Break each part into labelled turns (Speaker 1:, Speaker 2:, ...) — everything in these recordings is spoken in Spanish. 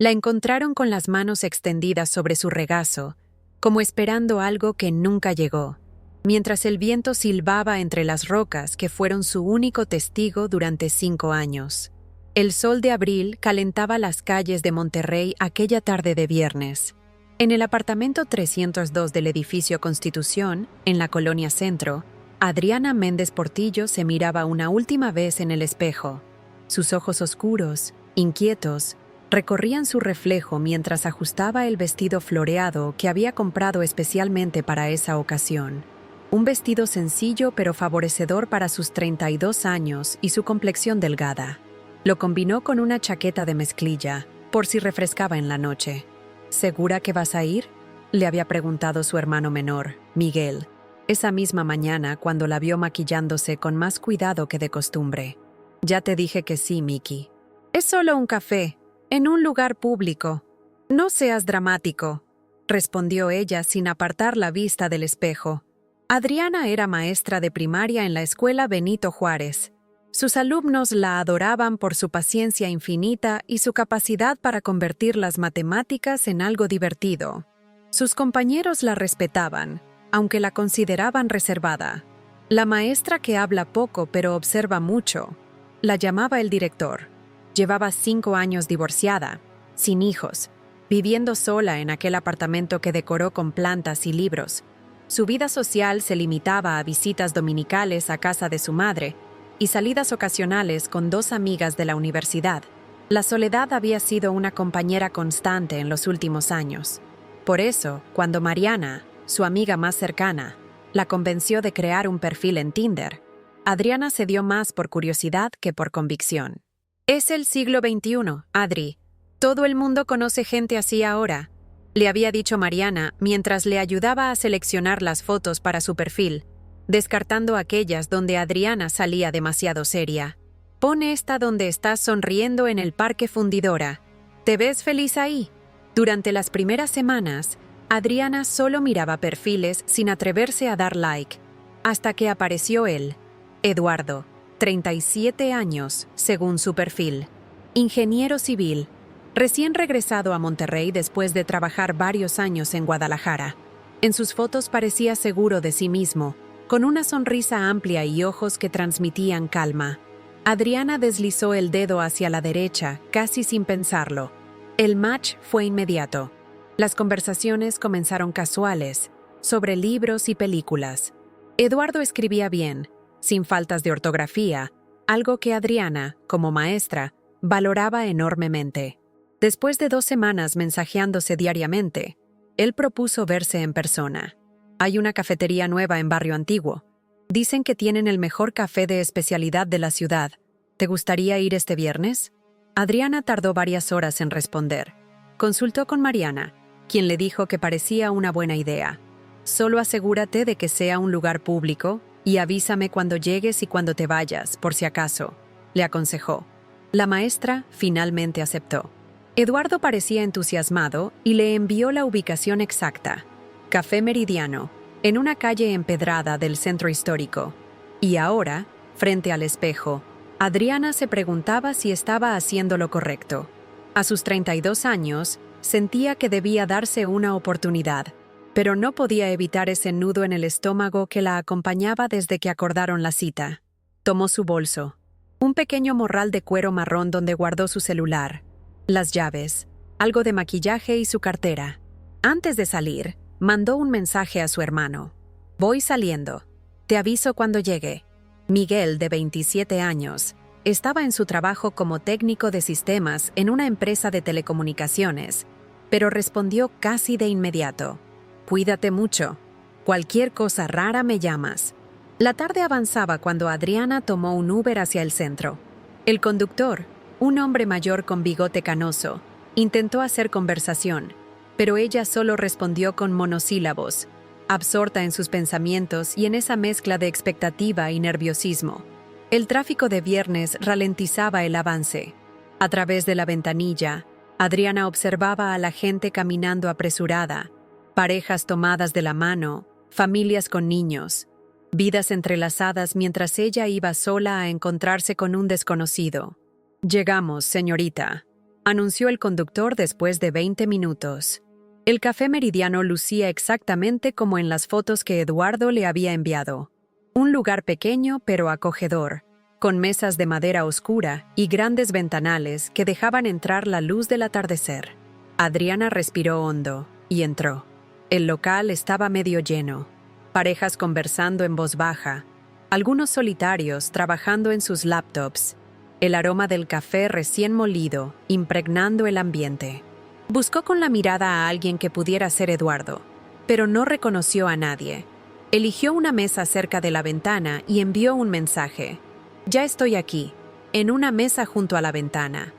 Speaker 1: La encontraron con las manos extendidas sobre su regazo, como esperando algo que nunca llegó, mientras el viento silbaba entre las rocas que fueron su único testigo durante 5 años. El sol de abril calentaba las calles de Monterrey aquella tarde de viernes. En el apartamento 302 del edificio Constitución, en la Colonia Centro, Adriana Méndez Portillo se miraba una última vez en el espejo. Sus ojos oscuros, inquietos, recorrían su reflejo mientras ajustaba el vestido floreado que había comprado especialmente para esa ocasión. Un vestido sencillo pero favorecedor para sus 32 años y su complexión delgada. Lo combinó con una chaqueta de mezclilla, por si refrescaba en la noche. ¿Segura que vas a ir?, le había preguntado su hermano menor, Miguel, esa misma mañana cuando la vio maquillándose con más cuidado que de costumbre. Ya te dije que sí, Miki. Es solo un café, en un lugar público. No seas dramático, respondió ella sin apartar la vista del espejo. Adriana era maestra de primaria en la escuela Benito Juárez. Sus alumnos la adoraban por su paciencia infinita y su capacidad para convertir las matemáticas en algo divertido. Sus compañeros la respetaban, aunque la consideraban reservada. La maestra que habla poco pero observa mucho, la llamaba el director. Llevaba 5 años divorciada, sin hijos, viviendo sola en aquel apartamento que decoró con plantas y libros. Su vida social se limitaba a visitas dominicales a casa de su madre y salidas ocasionales con 2 amigas de la universidad. La soledad había sido una compañera constante en los últimos años. Por eso, cuando Mariana, su amiga más cercana, la convenció de crear un perfil en Tinder, Adriana cedió más por curiosidad que por convicción. Es el siglo XXI, Adri. Todo el mundo conoce gente así ahora, le había dicho Mariana mientras le ayudaba a seleccionar las fotos para su perfil, descartando aquellas donde Adriana salía demasiado seria. Pon esta donde estás sonriendo en el Parque Fundidora. ¿Te ves feliz ahí? Durante las primeras semanas, Adriana solo miraba perfiles sin atreverse a dar like, hasta que apareció él, Eduardo, 37 años, según su perfil. Ingeniero civil, recién regresado a Monterrey después de trabajar varios años en Guadalajara. En sus fotos parecía seguro de sí mismo, con una sonrisa amplia y ojos que transmitían calma. Adriana deslizó el dedo hacia la derecha, casi sin pensarlo. El match fue inmediato. Las conversaciones comenzaron casuales, sobre libros y películas. Eduardo escribía bien, sin faltas de ortografía, algo que Adriana, como maestra, valoraba enormemente. Después de 2 semanas mensajeándose diariamente, él propuso verse en persona. Hay una cafetería nueva en Barrio Antiguo. Dicen que tienen el mejor café de especialidad de la ciudad. ¿Te gustaría ir este viernes? Adriana tardó varias horas en responder. Consultó con Mariana, quien le dijo que parecía una buena idea. Solo asegúrate de que sea un lugar público y avísame cuando llegues y cuando te vayas, por si acaso, le aconsejó. La maestra finalmente aceptó. Eduardo parecía entusiasmado y le envió la ubicación exacta. Café Meridiano, en una calle empedrada del centro histórico. Y ahora, frente al espejo, Adriana se preguntaba si estaba haciendo lo correcto. A sus 32 años, sentía que debía darse una oportunidad, pero no podía evitar ese nudo en el estómago que la acompañaba desde que acordaron la cita. Tomó su bolso, un pequeño morral de cuero marrón donde guardó su celular, las llaves, algo de maquillaje y su cartera. Antes de salir, mandó un mensaje a su hermano. Voy saliendo. Te aviso cuando llegue. Miguel, de 27 años, estaba en su trabajo como técnico de sistemas en una empresa de telecomunicaciones, pero respondió casi de inmediato. Cuídate mucho. Cualquier cosa rara me llamas. La tarde avanzaba cuando Adriana tomó un Uber hacia el centro. El conductor, un hombre mayor con bigote canoso, intentó hacer conversación, pero ella solo respondió con monosílabos, absorta en sus pensamientos y en esa mezcla de expectativa y nerviosismo. El tráfico de viernes ralentizaba el avance. A través de la ventanilla, Adriana observaba a la gente caminando apresurada, parejas tomadas de la mano, familias con niños, vidas entrelazadas mientras ella iba sola a encontrarse con un desconocido. «Llegamos, señorita», anunció el conductor después de 20 minutos. El café Meridiano lucía exactamente como en las fotos que Eduardo le había enviado. Un lugar pequeño pero acogedor, con mesas de madera oscura y grandes ventanales que dejaban entrar la luz del atardecer. Adriana respiró hondo y entró. El local estaba medio lleno. Parejas conversando en voz baja, algunos solitarios trabajando en sus laptops, el aroma del café recién molido impregnando el ambiente. Buscó con la mirada a alguien que pudiera ser Eduardo, pero no reconoció a nadie. Eligió una mesa cerca de la ventana y envió un mensaje. «Ya estoy aquí, en una mesa junto a la ventana.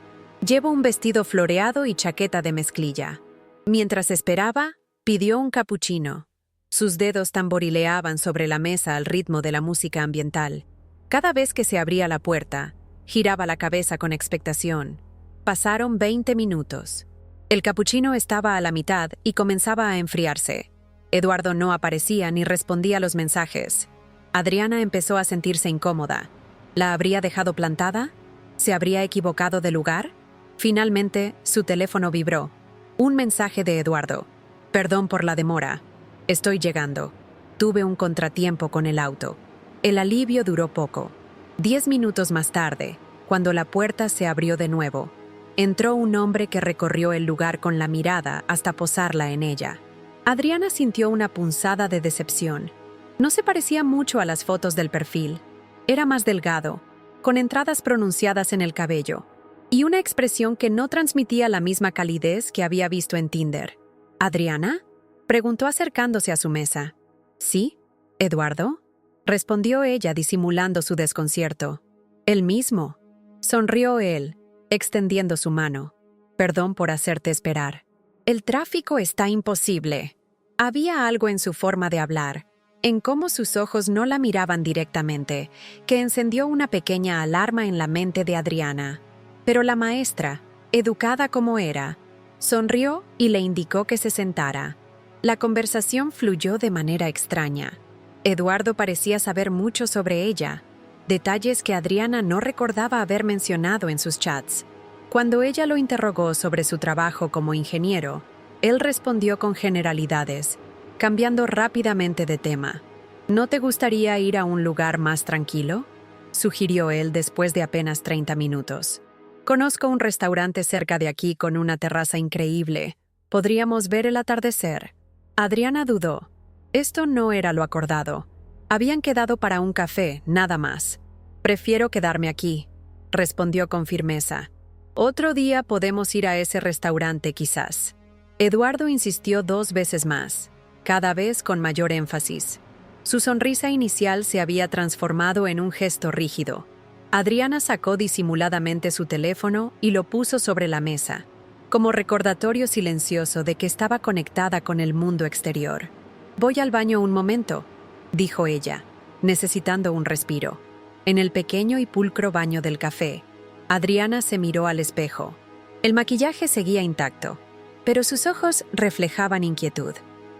Speaker 1: Llevo un vestido floreado y chaqueta de mezclilla». Mientras esperaba, pidió un capuchino. Sus dedos tamborileaban sobre la mesa al ritmo de la música ambiental. Cada vez que se abría la puerta, giraba la cabeza con expectación. Pasaron 20 minutos. El capuchino estaba a la mitad y comenzaba a enfriarse. Eduardo no aparecía ni respondía a los mensajes. Adriana empezó a sentirse incómoda. ¿La habría dejado plantada? ¿Se habría equivocado de lugar? Finalmente, su teléfono vibró. Un mensaje de Eduardo. «Perdón por la demora. Estoy llegando. Tuve un contratiempo con el auto». El alivio duró poco. 10 minutos más tarde, cuando la puerta se abrió de nuevo, entró un hombre que recorrió el lugar con la mirada hasta posarla en ella. Adriana sintió una punzada de decepción. No se parecía mucho a las fotos del perfil. Era más delgado, con entradas pronunciadas en el cabello, y una expresión que no transmitía la misma calidez que había visto en Tinder. «¿Adriana?», preguntó acercándose a su mesa. «¿Sí? ¿Eduardo?», respondió ella disimulando su desconcierto. «El mismo», sonrió él, extendiendo su mano. «Perdón por hacerte esperar». «El tráfico está imposible». Había algo en su forma de hablar, en cómo sus ojos no la miraban directamente, que encendió una pequeña alarma en la mente de Adriana. Pero la maestra, educada como era, sonrió y le indicó que se sentara. La conversación fluyó de manera extraña. Eduardo parecía saber mucho sobre ella, detalles que Adriana no recordaba haber mencionado en sus chats. Cuando ella lo interrogó sobre su trabajo como ingeniero, él respondió con generalidades, cambiando rápidamente de tema. «¿No te gustaría ir a un lugar más tranquilo?», sugirió él después de apenas 30 minutos. «Conozco un restaurante cerca de aquí con una terraza increíble. Podríamos ver el atardecer». Adriana dudó. Esto no era lo acordado. Habían quedado para un café, nada más. «Prefiero quedarme aquí», respondió con firmeza. «Otro día podemos ir a ese restaurante quizás». Eduardo insistió 2 veces más, cada vez con mayor énfasis. Su sonrisa inicial se había transformado en un gesto rígido. Adriana sacó disimuladamente su teléfono y lo puso sobre la mesa, como recordatorio silencioso de que estaba conectada con el mundo exterior. «Voy al baño un momento», dijo ella, necesitando un respiro. En el pequeño y pulcro baño del café, Adriana se miró al espejo. El maquillaje seguía intacto, pero sus ojos reflejaban inquietud.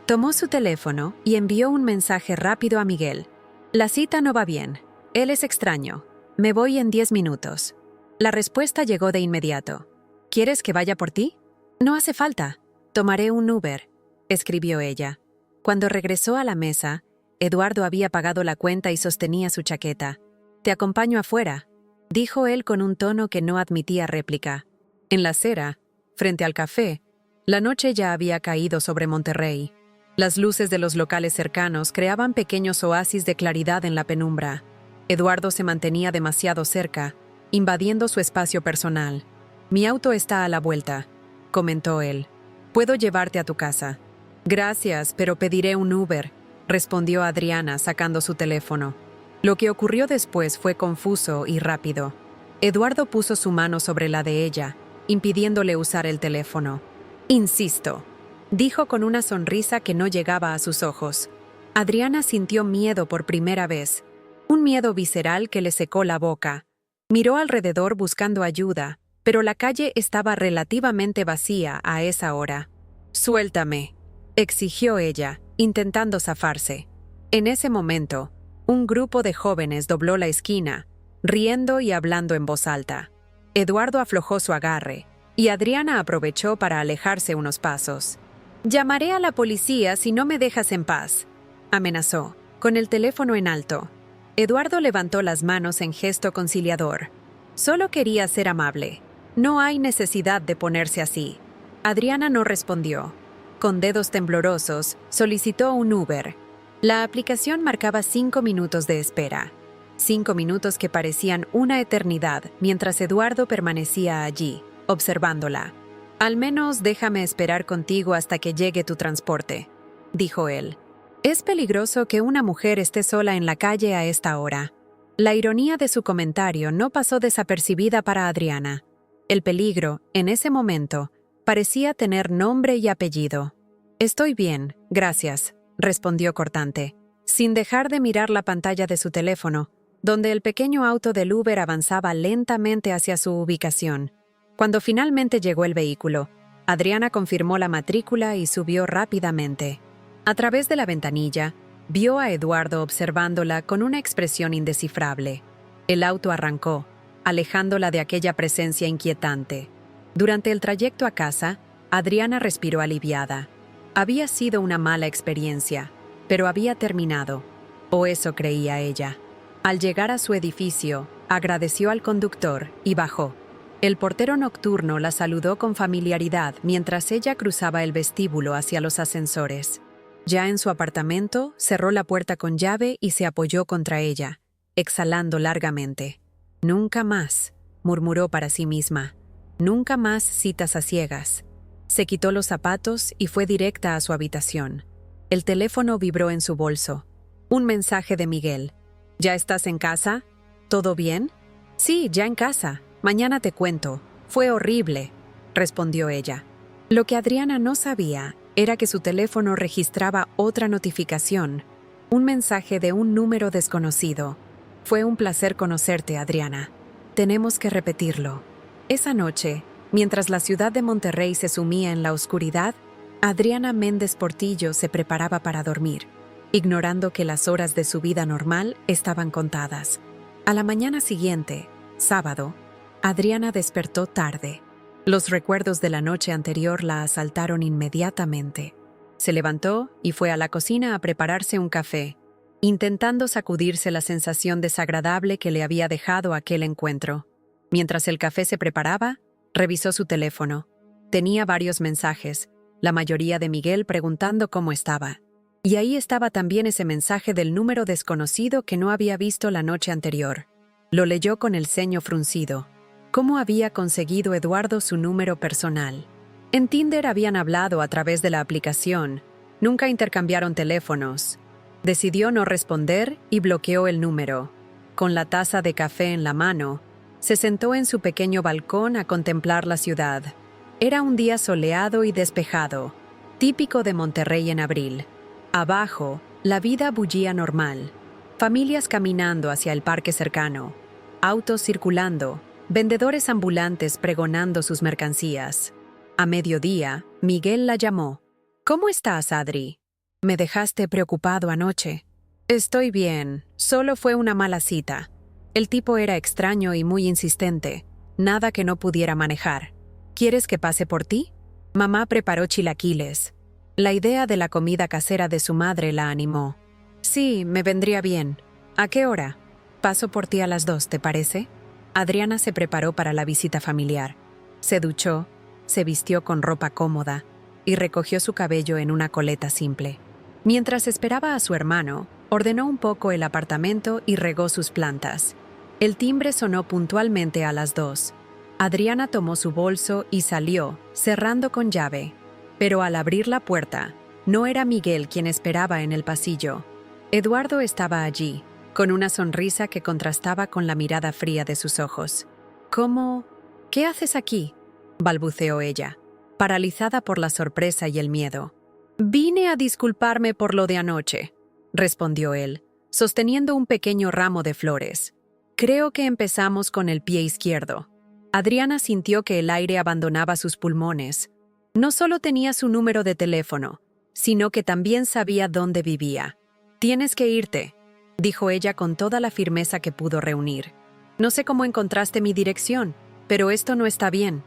Speaker 1: Tomó su teléfono y envió un mensaje rápido a Miguel. «La cita no va bien. Él es extraño. Me voy en 10 minutos». La respuesta llegó de inmediato. «¿Quieres que vaya por ti?». «No hace falta. Tomaré un Uber», escribió ella. Cuando regresó a la mesa, Eduardo había pagado la cuenta y sostenía su chaqueta. «Te acompaño afuera», dijo él con un tono que no admitía réplica. En la acera, frente al café, la noche ya había caído sobre Monterrey. Las luces de los locales cercanos creaban pequeños oasis de claridad en la penumbra. Eduardo se mantenía demasiado cerca, invadiendo su espacio personal. «Mi auto está a la vuelta», comentó él. «Puedo llevarte a tu casa». «Gracias, pero pediré un Uber», respondió Adriana sacando su teléfono. Lo que ocurrió después fue confuso y rápido. Eduardo puso su mano sobre la de ella, impidiéndole usar el teléfono. «Insisto», dijo con una sonrisa que no llegaba a sus ojos. Adriana sintió miedo por primera vez, un miedo visceral que le secó la boca. Miró alrededor buscando ayuda, pero la calle estaba relativamente vacía a esa hora. «Suéltame», exigió ella, intentando zafarse. En ese momento, un grupo de jóvenes dobló la esquina, riendo y hablando en voz alta. Eduardo aflojó su agarre, y Adriana aprovechó para alejarse unos pasos. «Llamaré a la policía si no me dejas en paz», amenazó, con el teléfono en alto. Eduardo levantó las manos en gesto conciliador. Solo quería ser amable. No hay necesidad de ponerse así. Adriana no respondió. Con dedos temblorosos, solicitó un Uber. La aplicación marcaba 5 minutos de espera. 5 minutos que parecían una eternidad mientras Eduardo permanecía allí, observándola. «Al menos déjame esperar contigo hasta que llegue tu transporte», dijo él. «Es peligroso que una mujer esté sola en la calle a esta hora». La ironía de su comentario no pasó desapercibida para Adriana. El peligro, en ese momento, parecía tener nombre y apellido. «Estoy bien, gracias», respondió cortante, sin dejar de mirar la pantalla de su teléfono, donde el pequeño auto del Uber avanzaba lentamente hacia su ubicación. Cuando finalmente llegó el vehículo, Adriana confirmó la matrícula y subió rápidamente. A través de la ventanilla, vio a Eduardo observándola con una expresión indescifrable. El auto arrancó, alejándola de aquella presencia inquietante. Durante el trayecto a casa, Adriana respiró aliviada. Había sido una mala experiencia, pero había terminado, o eso creía ella. Al llegar a su edificio, agradeció al conductor y bajó. El portero nocturno la saludó con familiaridad mientras ella cruzaba el vestíbulo hacia los ascensores. Ya en su apartamento, cerró la puerta con llave y se apoyó contra ella, exhalando largamente. «Nunca más», murmuró para sí misma. «Nunca más citas a ciegas». Se quitó los zapatos y fue directa a su habitación. El teléfono vibró en su bolso. Un mensaje de Miguel. «¿Ya estás en casa? ¿Todo bien?» «Sí, ya en casa. Mañana te cuento. Fue horrible», respondió ella. Lo que Adriana no sabía era que su teléfono registraba otra notificación, un mensaje de un número desconocido. «Fue un placer conocerte, Adriana. Tenemos que repetirlo». Esa noche, mientras la ciudad de Monterrey se sumía en la oscuridad, Adriana Méndez Portillo se preparaba para dormir, ignorando que las horas de su vida normal estaban contadas. A la mañana siguiente, sábado, Adriana despertó tarde. Los recuerdos de la noche anterior la asaltaron inmediatamente. Se levantó y fue a la cocina a prepararse un café, intentando sacudirse la sensación desagradable que le había dejado aquel encuentro. Mientras el café se preparaba, revisó su teléfono. Tenía varios mensajes, la mayoría de Miguel preguntando cómo estaba. Y ahí estaba también ese mensaje del número desconocido que no había visto la noche anterior. Lo leyó con el ceño fruncido. ¿Cómo había conseguido Eduardo su número personal? En Tinder habían hablado a través de la aplicación. Nunca intercambiaron teléfonos. Decidió no responder y bloqueó el número. Con la taza de café en la mano, se sentó en su pequeño balcón a contemplar la ciudad. Era un día soleado y despejado, típico de Monterrey en abril. Abajo, la vida bullía normal. Familias caminando hacia el parque cercano. Autos circulando. Vendedores ambulantes pregonando sus mercancías. A mediodía, Miguel la llamó. «¿Cómo estás, Adri? Me dejaste preocupado anoche». «Estoy bien, solo fue una mala cita». El tipo era extraño y muy insistente, nada que no pudiera manejar. «¿Quieres que pase por ti?» Mamá preparó chilaquiles. La idea de la comida casera de su madre la animó. «Sí, me vendría bien. ¿A qué hora?» «Paso por ti a las 2, ¿te parece?» Adriana se preparó para la visita familiar. Se duchó, se vistió con ropa cómoda y recogió su cabello en una coleta simple. Mientras esperaba a su hermano, ordenó un poco el apartamento y regó sus plantas. El timbre sonó puntualmente a las 2. Adriana tomó su bolso y salió, cerrando con llave. Pero al abrir la puerta, no era Miguel quien esperaba en el pasillo. Eduardo estaba allí, con una sonrisa que contrastaba con la mirada fría de sus ojos. «¿Cómo? ¿Qué haces aquí?», balbuceó ella, paralizada por la sorpresa y el miedo. «Vine a disculparme por lo de anoche», respondió él, sosteniendo un pequeño ramo de flores. «Creo que empezamos con el pie izquierdo». Adriana sintió que el aire abandonaba sus pulmones. No solo tenía su número de teléfono, sino que también sabía dónde vivía. «Tienes que irte», dijo ella con toda la firmeza que pudo reunir. «No sé cómo encontraste mi dirección, pero esto no está bien».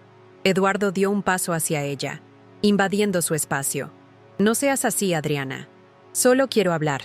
Speaker 1: Eduardo dio un paso hacia ella, invadiendo su espacio. No seas así, Adriana. Solo quiero hablar.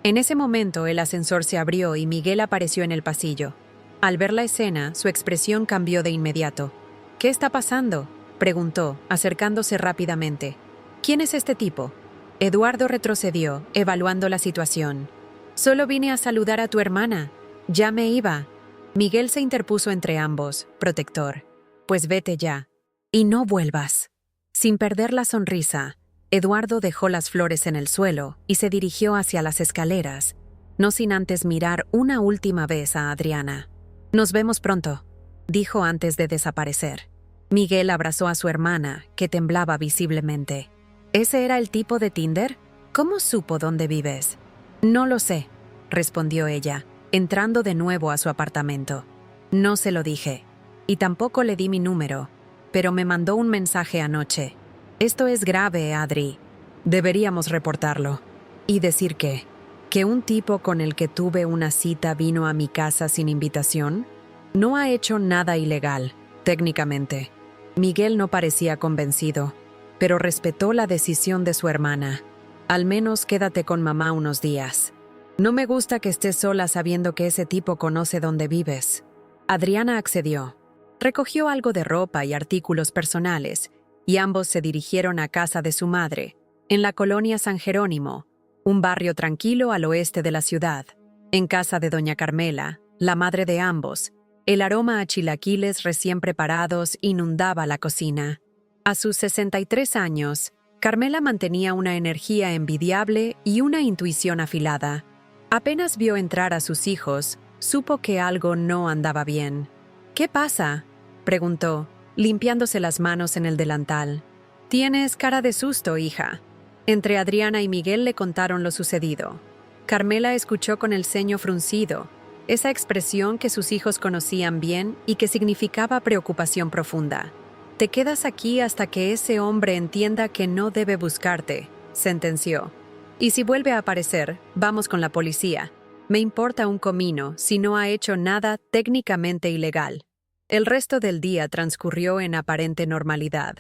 Speaker 1: En ese momento el ascensor se abrió y Miguel apareció en el pasillo. Al ver la escena, su expresión cambió de inmediato. ¿Qué está pasando?, preguntó, acercándose rápidamente. ¿Quién es este tipo? Eduardo retrocedió, evaluando la situación. Solo vine a saludar a tu hermana. Ya me iba. Miguel se interpuso entre ambos, protector. Pues vete ya. Y no vuelvas. Sin perder la sonrisa, Eduardo dejó las flores en el suelo y se dirigió hacia las escaleras, no sin antes mirar una última vez a Adriana. Nos vemos pronto, dijo antes de desaparecer. Miguel abrazó a su hermana, que temblaba visiblemente. ¿Ese era el tipo de Tinder? ¿Cómo supo dónde vives? No lo sé, respondió ella, entrando de nuevo a su apartamento. No se lo dije. Y tampoco le di mi número, pero me mandó un mensaje anoche. Esto es grave, Adri. Deberíamos reportarlo. ¿Y decir qué? ¿Que un tipo con el que tuve una cita vino a mi casa sin invitación? No ha hecho nada ilegal, técnicamente. Miguel no parecía convencido, pero respetó la decisión de su hermana. Al menos quédate con mamá unos días. No me gusta que estés sola sabiendo que ese tipo conoce dónde vives. Adriana accedió. Recogió algo de ropa y artículos personales, y ambos se dirigieron a casa de su madre, en la colonia San Jerónimo, un barrio tranquilo al oeste de la ciudad. En casa de doña Carmela, la madre de ambos, el aroma a chilaquiles recién preparados inundaba la cocina. A sus 63 años, Carmela mantenía una energía envidiable y una intuición afilada. Apenas vio entrar a sus hijos, supo que algo no andaba bien. ¿Qué pasa?, preguntó, limpiándose las manos en el delantal. Tienes cara de susto, hija. Entre Adriana y Miguel le contaron lo sucedido. Carmela escuchó con el ceño fruncido, esa expresión que sus hijos conocían bien y que significaba preocupación profunda. Te quedas aquí hasta que ese hombre entienda que no debe buscarte, sentenció. Y si vuelve a aparecer, vamos con la policía. Me importa un comino si no ha hecho nada técnicamente ilegal. El resto del día transcurrió en aparente normalidad.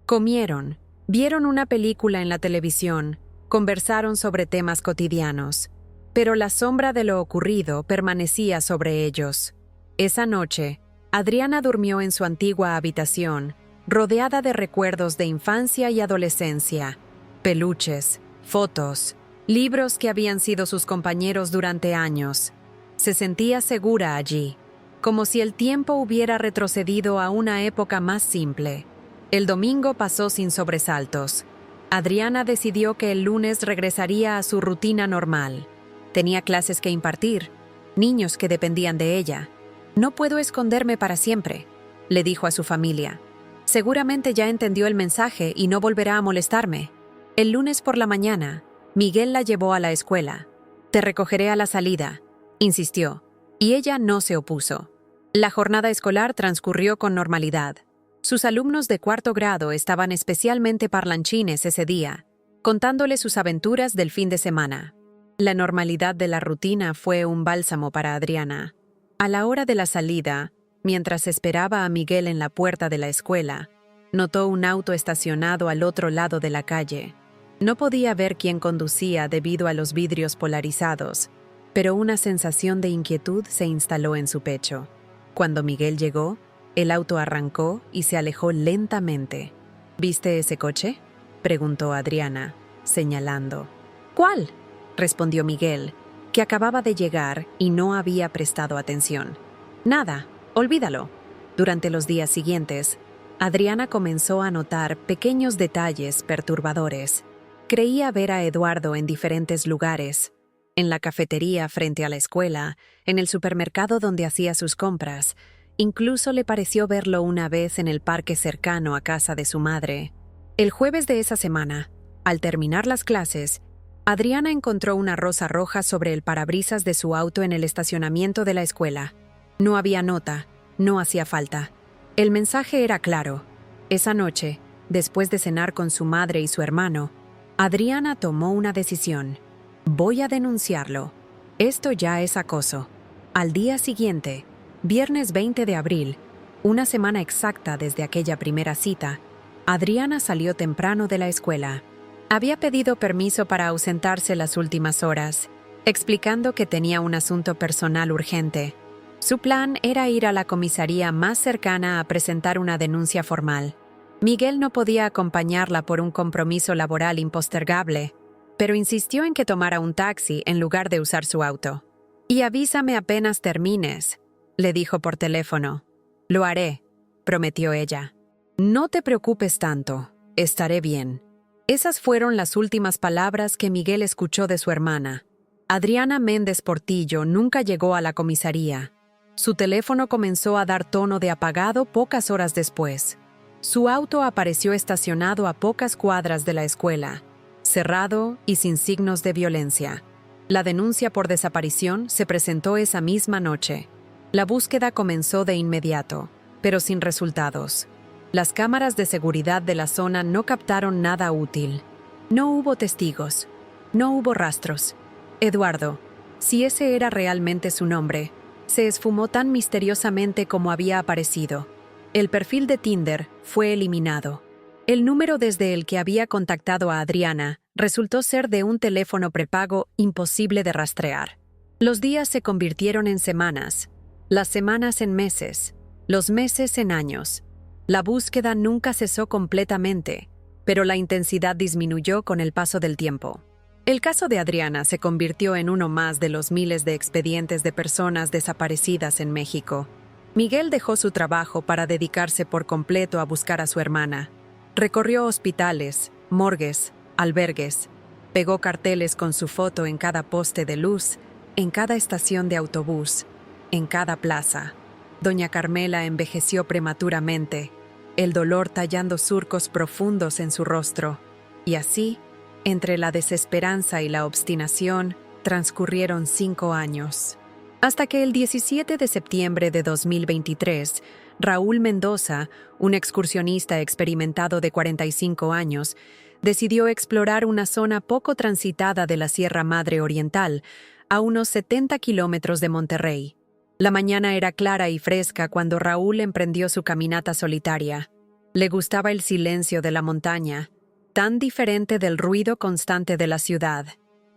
Speaker 1: Comieron, vieron una película en la televisión, conversaron sobre temas cotidianos. Pero la sombra de lo ocurrido permanecía sobre ellos. Esa noche, Adriana durmió en su antigua habitación, rodeada de recuerdos de infancia y adolescencia, peluches, fotos, libros que habían sido sus compañeros durante años. Se sentía segura allí, como si el tiempo hubiera retrocedido a una época más simple. El domingo pasó sin sobresaltos. Adriana decidió que el lunes regresaría a su rutina normal. Tenía clases que impartir, niños que dependían de ella. No puedo esconderme para siempre, le dijo a su familia. Seguramente ya entendió el mensaje y no volverá a molestarme. El lunes por la mañana, Miguel la llevó a la escuela. Te recogeré a la salida, insistió, y ella no se opuso. La jornada escolar transcurrió con normalidad. Sus alumnos de 4º grado estaban especialmente parlanchines ese día, contándole sus aventuras del fin de semana. La normalidad de la rutina fue un bálsamo para Adriana. A la hora de la salida, mientras esperaba a Miguel en la puerta de la escuela, notó un auto estacionado al otro lado de la calle. No podía ver quién conducía debido a los vidrios polarizados, pero una sensación de inquietud se instaló en su pecho. Cuando Miguel llegó, el auto arrancó y se alejó lentamente. ¿Viste ese coche?, preguntó Adriana, señalando. ¿Cuál?, respondió Miguel, que acababa de llegar y no había prestado atención. Nada, olvídalo. Durante los días siguientes, Adriana comenzó a notar pequeños detalles perturbadores. Creía ver a Eduardo en diferentes lugares, en la cafetería frente a la escuela, en el supermercado donde hacía sus compras. Incluso le pareció verlo una vez en el parque cercano a casa de su madre. El jueves de esa semana, al terminar las clases, Adriana encontró una rosa roja sobre el parabrisas de su auto en el estacionamiento de la escuela. No había nota, no hacía falta. El mensaje era claro. Esa noche, después de cenar con su madre y su hermano, Adriana tomó una decisión. Voy a denunciarlo. Esto ya es acoso. Al día siguiente, viernes 20 de abril, Una semana exacta desde aquella primera cita, Adriana salió temprano de la escuela. Había pedido permiso para ausentarse las últimas horas, explicando que tenía un asunto personal urgente. Su plan era ir a la comisaría más cercana a presentar una denuncia formal. Miguel no podía acompañarla por un compromiso laboral impostergable, pero insistió en que tomara un taxi en lugar de usar su auto. «Y avísame apenas termines», le dijo por teléfono. «Lo haré», prometió ella. «No te preocupes tanto, estaré bien». Esas fueron las últimas palabras que Miguel escuchó de su hermana. Adriana Méndez Portillo nunca llegó a la comisaría. Su teléfono comenzó a dar tono de apagado pocas horas después. Su auto apareció estacionado a pocas cuadras de la escuela, cerrado y sin signos de violencia. La denuncia por desaparición se presentó esa misma noche. La búsqueda comenzó de inmediato, pero sin resultados. Las cámaras de seguridad de la zona no captaron nada útil. No hubo testigos. No hubo rastros. Eduardo, si ese era realmente su nombre, se esfumó tan misteriosamente como había aparecido. El perfil de Tinder fue eliminado. El número desde el que había contactado a Adriana resultó ser de un teléfono prepago imposible de rastrear. Los días se convirtieron en semanas, las semanas en meses, los meses en años. La búsqueda nunca cesó completamente, pero la intensidad disminuyó con el paso del tiempo. El caso de Adriana se convirtió en uno más de los miles de expedientes de personas desaparecidas en México. Miguel dejó su trabajo para dedicarse por completo a buscar a su hermana. Recorrió hospitales, morgues, albergues. Pegó carteles con su foto en cada poste de luz, en cada estación de autobús, en cada plaza. Doña Carmela envejeció prematuramente, el dolor tallando surcos profundos en su rostro. Y así, entre la desesperanza y la obstinación, transcurrieron 5 años. Hasta que el 17 de septiembre de 2023, Raúl Mendoza, un excursionista experimentado de 45 años, decidió explorar una zona poco transitada de la Sierra Madre Oriental, a unos 70 kilómetros de Monterrey. La mañana era clara y fresca cuando Raúl emprendió su caminata solitaria. Le gustaba el silencio de la montaña, tan diferente del ruido constante de la ciudad.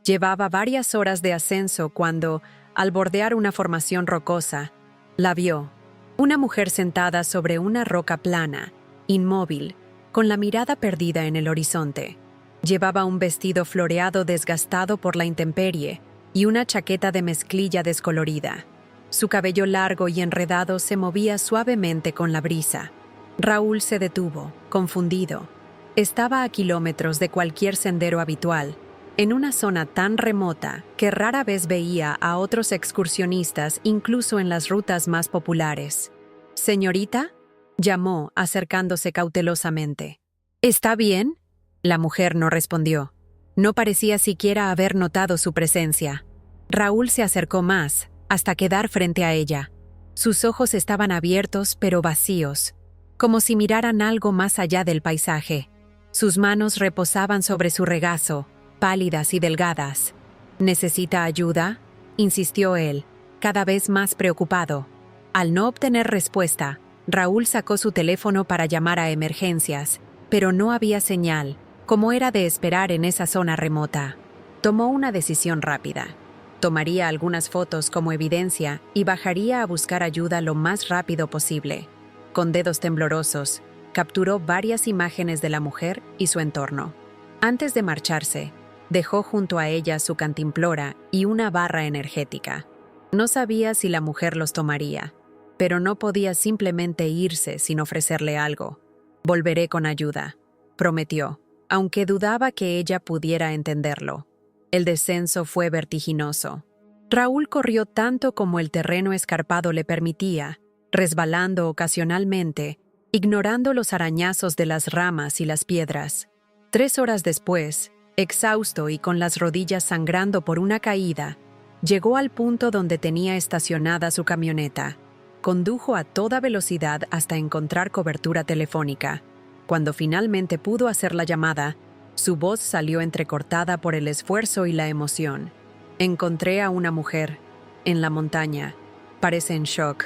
Speaker 1: Llevaba varias horas de ascenso cuando, al bordear una formación rocosa, la vio. Una mujer sentada sobre una roca plana, inmóvil, con la mirada perdida en el horizonte. Llevaba un vestido floreado desgastado por la intemperie y una chaqueta de mezclilla descolorida. Su cabello largo y enredado se movía suavemente con la brisa. Raúl se detuvo, confundido. Estaba a kilómetros de cualquier sendero habitual, en una zona tan remota que rara vez veía a otros excursionistas incluso en las rutas más populares. «¿Señorita?», llamó, acercándose cautelosamente. «¿Está bien?». La mujer no respondió. No parecía siquiera haber notado su presencia. Raúl se acercó más, hasta quedar frente a ella. Sus ojos estaban abiertos pero vacíos, como si miraran algo más allá del paisaje. Sus manos reposaban sobre su regazo, pálidas y delgadas. «¿Necesita ayuda?», insistió él, cada vez más preocupado. Al no obtener respuesta, Raúl sacó su teléfono para llamar a emergencias, pero no había señal, como era de esperar en esa zona remota. Tomó una decisión rápida. Tomaría algunas fotos como evidencia y bajaría a buscar ayuda lo más rápido posible. Con dedos temblorosos, capturó varias imágenes de la mujer y su entorno. Antes de marcharse, dejó junto a ella su cantimplora y una barra energética. No sabía si la mujer los tomaría, pero no podía simplemente irse sin ofrecerle algo. «Volveré con ayuda», prometió, aunque dudaba que ella pudiera entenderlo. El descenso fue vertiginoso. Raúl corrió tanto como el terreno escarpado le permitía, resbalando ocasionalmente, ignorando los arañazos de las ramas y las piedras. 3 horas después, exhausto y con las rodillas sangrando por una caída, llegó al punto donde tenía estacionada su camioneta. Condujo a toda velocidad hasta encontrar cobertura telefónica. Cuando finalmente pudo hacer la llamada, su voz salió entrecortada por el esfuerzo y la emoción. «Encontré a una mujer, en la montaña. Parece en shock.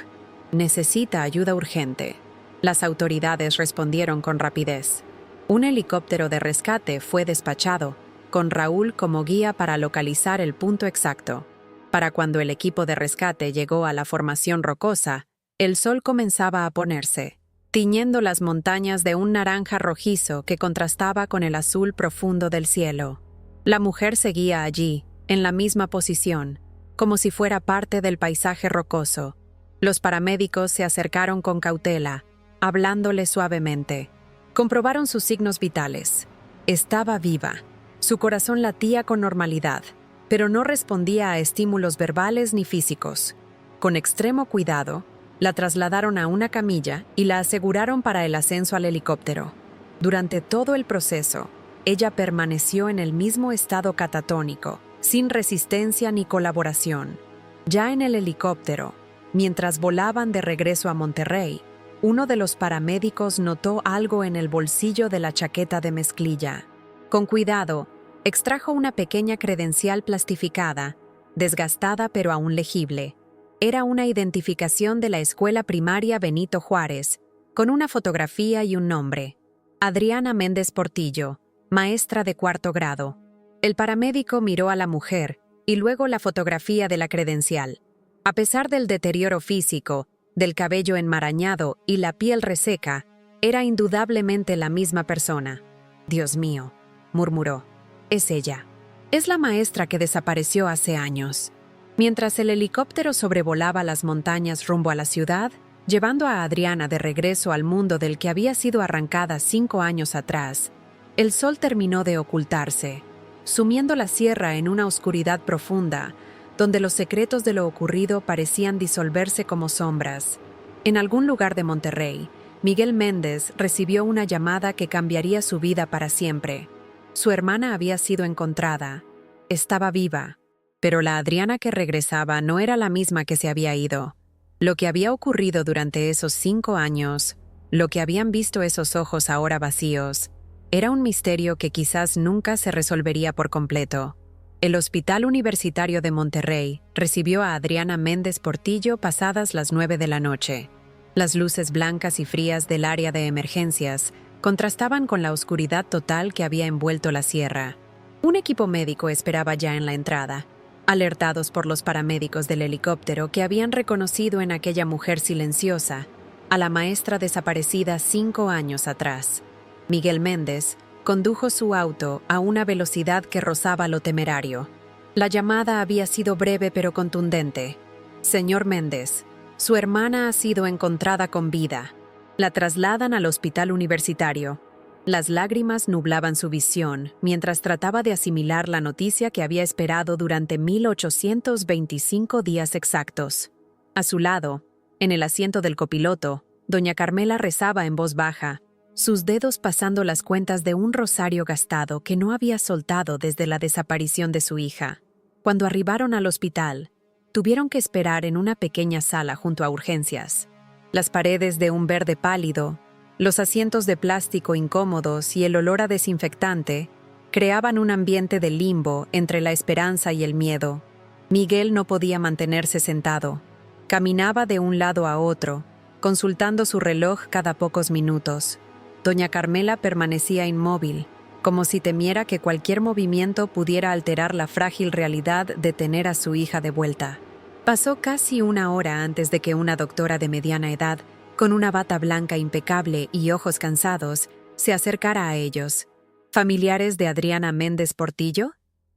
Speaker 1: Necesita ayuda urgente. Las autoridades respondieron con rapidez. Un helicóptero de rescate fue despachado, con Raúl como guía para localizar el punto exacto. Para cuando el equipo de rescate llegó a la formación rocosa, el sol comenzaba a ponerse, tiñendo las montañas de un naranja rojizo que contrastaba con el azul profundo del cielo. La mujer seguía allí, en la misma posición, como si fuera parte del paisaje rocoso. Los paramédicos se acercaron con cautela, hablándole suavemente. Comprobaron sus signos vitales. Estaba viva. Su corazón latía con normalidad, pero no respondía a estímulos verbales ni físicos. Con extremo cuidado, la trasladaron a una camilla y la aseguraron para el ascenso al helicóptero. Durante todo el proceso, ella permaneció en el mismo estado catatónico, sin resistencia ni colaboración. Ya en el helicóptero, mientras volaban de regreso a Monterrey, uno de los paramédicos notó algo en el bolsillo de la chaqueta de mezclilla. Con cuidado, extrajo una pequeña credencial plastificada, desgastada pero aún legible. Era una identificación de la escuela primaria Benito Juárez, con una fotografía y un nombre. Adriana Méndez Portillo, maestra de 4º grado. El paramédico miró a la mujer y luego la fotografía de la credencial. A pesar del deterioro físico, del cabello enmarañado y la piel reseca, era indudablemente la misma persona. «Dios mío», murmuró, «es ella. Es la maestra que desapareció hace años». Mientras el helicóptero sobrevolaba las montañas rumbo a la ciudad, llevando a Adriana de regreso al mundo del que había sido arrancada 5 años atrás, el sol terminó de ocultarse, sumiendo la sierra en una oscuridad profunda, donde los secretos de lo ocurrido parecían disolverse como sombras. En algún lugar de Monterrey, Miguel Méndez recibió una llamada que cambiaría su vida para siempre. Su hermana había sido encontrada. Estaba viva, pero la Adriana que regresaba no era la misma que se había ido. Lo que había ocurrido durante esos 5 años, lo que habían visto esos ojos ahora vacíos, era un misterio que quizás nunca se resolvería por completo. El Hospital Universitario de Monterrey recibió a Adriana Méndez Portillo pasadas las 9 de la noche. Las luces blancas y frías del área de emergencias contrastaban con la oscuridad total que había envuelto la sierra. Un equipo médico esperaba ya en la entrada, alertados por los paramédicos del helicóptero que habían reconocido en aquella mujer silenciosa a la maestra desaparecida 5 años atrás. Miguel Méndez condujo su auto a una velocidad que rozaba lo temerario. La llamada había sido breve pero contundente. «Señor Méndez, su hermana ha sido encontrada con vida. La trasladan al hospital universitario». Las lágrimas nublaban su visión mientras trataba de asimilar la noticia que había esperado durante 1825 días exactos. A su lado, en el asiento del copiloto, doña Carmela rezaba en voz baja, sus dedos pasando las cuentas de un rosario gastado que no había soltado desde la desaparición de su hija. Cuando arribaron al hospital, tuvieron que esperar en una pequeña sala junto a urgencias. Las paredes de un verde pálido, los asientos de plástico incómodos y el olor a desinfectante creaban un ambiente de limbo entre la esperanza y el miedo. Miguel no podía mantenerse sentado. Caminaba de un lado a otro, consultando su reloj cada pocos minutos. Doña Carmela permanecía inmóvil, como si temiera que cualquier movimiento pudiera alterar la frágil realidad de tener a su hija de vuelta. Pasó casi 1 hora antes de que una doctora de mediana edad, con una bata blanca impecable y ojos cansados, se acercara a ellos. ¿Familiares de Adriana Méndez Portillo?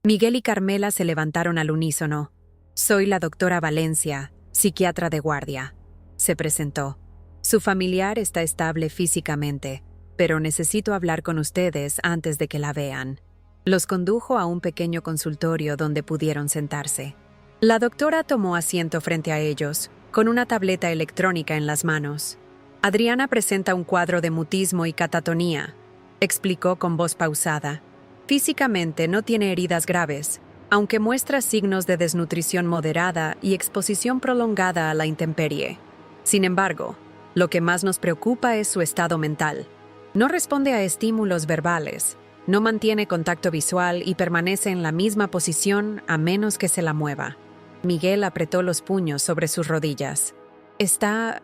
Speaker 1: Miguel y Carmela se levantaron al unísono. «Soy la doctora Valencia, psiquiatra de guardia», se presentó. «Su familiar está estable físicamente, pero necesito hablar con ustedes antes de que la vean». Los condujo a un pequeño consultorio donde pudieron sentarse. La doctora tomó asiento frente a ellos, con una tableta electrónica en las manos. «Adriana presenta un cuadro de mutismo y catatonía», explicó con voz pausada. «Físicamente no tiene heridas graves, aunque muestra signos de desnutrición moderada y exposición prolongada a la intemperie. Sin embargo, lo que más nos preocupa es su estado mental. No responde a estímulos verbales, no mantiene contacto visual y permanece en la misma posición a menos que se la mueva». Miguel apretó los puños sobre sus rodillas. ¿Está